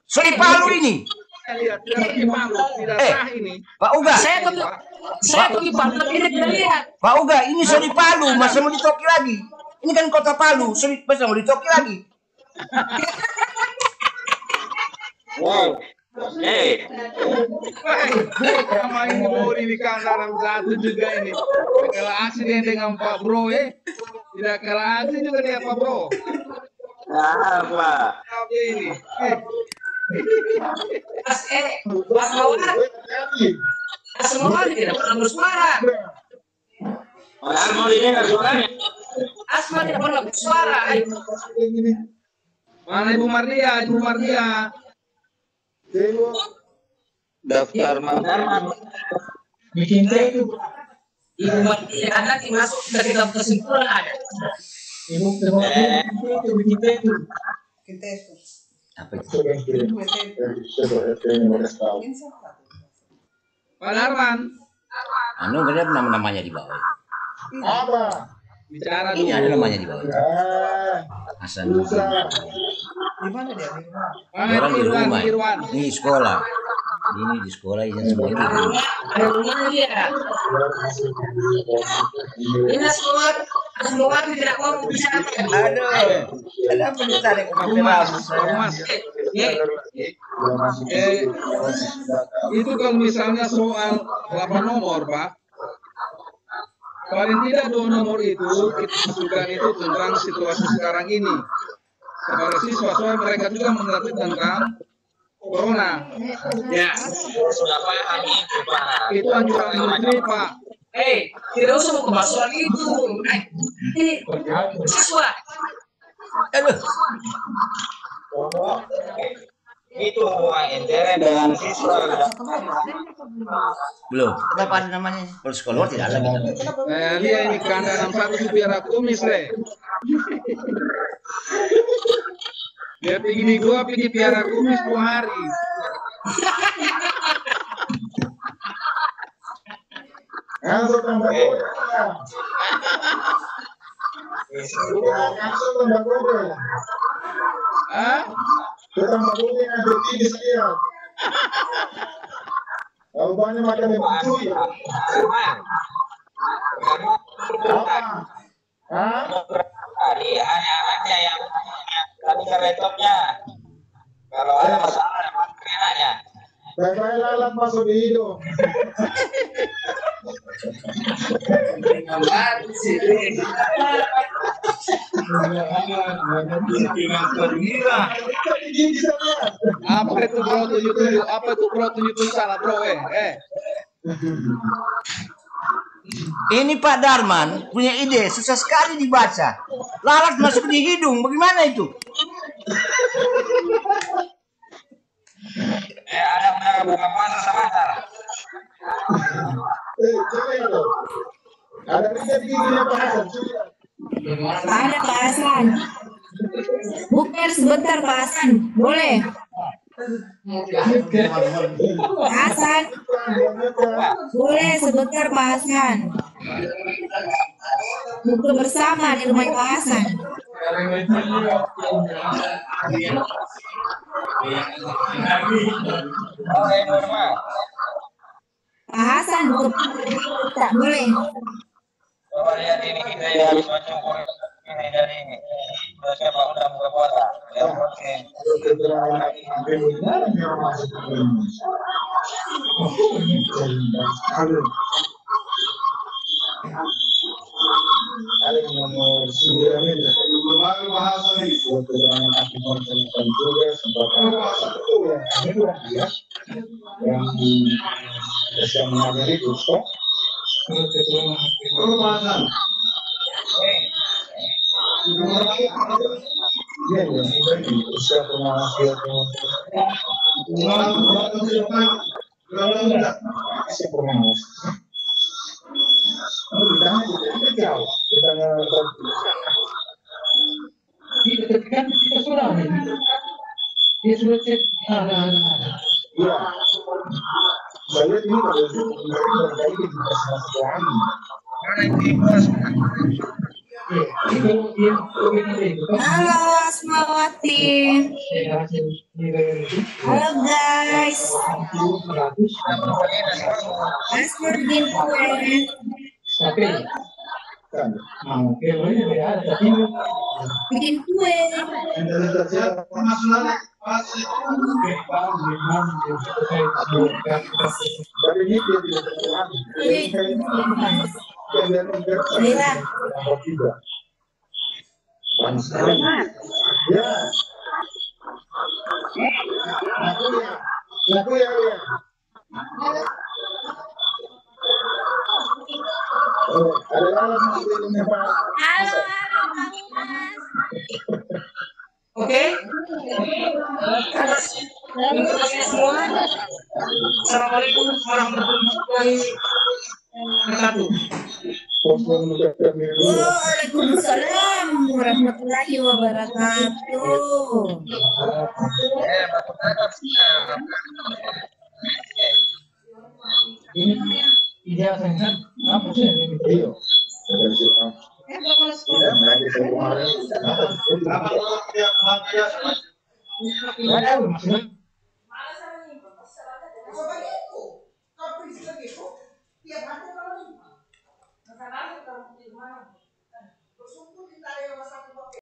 Sorry palu ini. Lihat, tidak topi palu, tidak sah ini. Pak Uga. Saya topi palu, tapi ini tidak lihat. Pak Uga, ini sorry Palu, masa mau ditoki lagi? Ini kan kota Palu, sorry masa mau ditoki lagi? Wow. Sama ini mau di kandang 61 juga ini. Kalah aksi dengan Pak Bro Tidak kalah aksi juga dengan Pak Bro. Apa? Apa ini? Mas Mawar tidak pernah bersuara. Orang mau didengar suaranya. Asma tidak pernah bersuara. Mana Ibu Mardia? Daftar Mardia. Bikin itu. Ibu Mardia ada masuk dari dalam kesimpulan ada. Ibu itu bikin itu. Apa itu? Pak Darman. Anu benar namanya di bawah. Apa? Bicara Ini ada namanya di bawah. Hasan. Di mana dia? Orang di rumah. Ini sekolah. Ini di sekolah ini semua itu. Ada rumahnya dia. Ini semua tidak mau bicara. Aduh. Ada penyesalan yang Mas. Itu kalau misalnya soal 8 nomor, Pak. Paling tidak 2 nomor itu kita masukkan itu tentang situasi sekarang ini. Kepada siswa, soal mereka juga mengerti tentang corona. Ya, sudah paham itu Pak. Itu anjuran menteri Pak. Tidak usah mau kebahas soal itu. Ini siswa. Aduh. Itu intern dengan siswa. Belum. Kenapa ada namanya? Kalau sekolah tidak ada. Dia ini kanda 61 itu piara kumis le. Dia pergi di gua pergi piara kumis 2 hari. Langsung tambah kode. Kita maklum dengan detik sekian. Kalau banyak makan itu ya. Tadi hanya yang tadi ke laptopnya. Kalau ada masalah dapat kerenanya. Bye-bye lalat masuk di hidung. Apa itu bro tunjuk? Apa itu bro tunjuk salah bro Ini Pak Darman punya ide susah sekali dibaca. Lalat masuk di hidung, bagaimana itu? Ada buka puasa sebentar. Coba itu. Ada riset giginya Pak Hasan. Ada Pak Hasan. Bukan sebentar Pak Hasan, boleh? Pak Hasan, boleh sebentar Pak Hasan. Buka bersama di rumah Pak Hasan. Pak Hasan buka tak boleh. Coba lihat ini kita yang habis mencukur ini dari siapa udah buka puasa. Ya mungkin. Nomor 9 bahasa itu keterangan akibat dan juga sempat yang bisa mengajari itu bahasan kita sudah dia sudah cek ada. Iya. Saya lihat ini kalau Halo Asmawati. Halo guys. Asmur bikin kue. Bikin kue. Oke. Assalamualaikum warahmatullahi wabarakatuh. Waalaikumsalam warahmatullahi wabarakatuh. Ijazah kan apa sih ini video? Tiap hari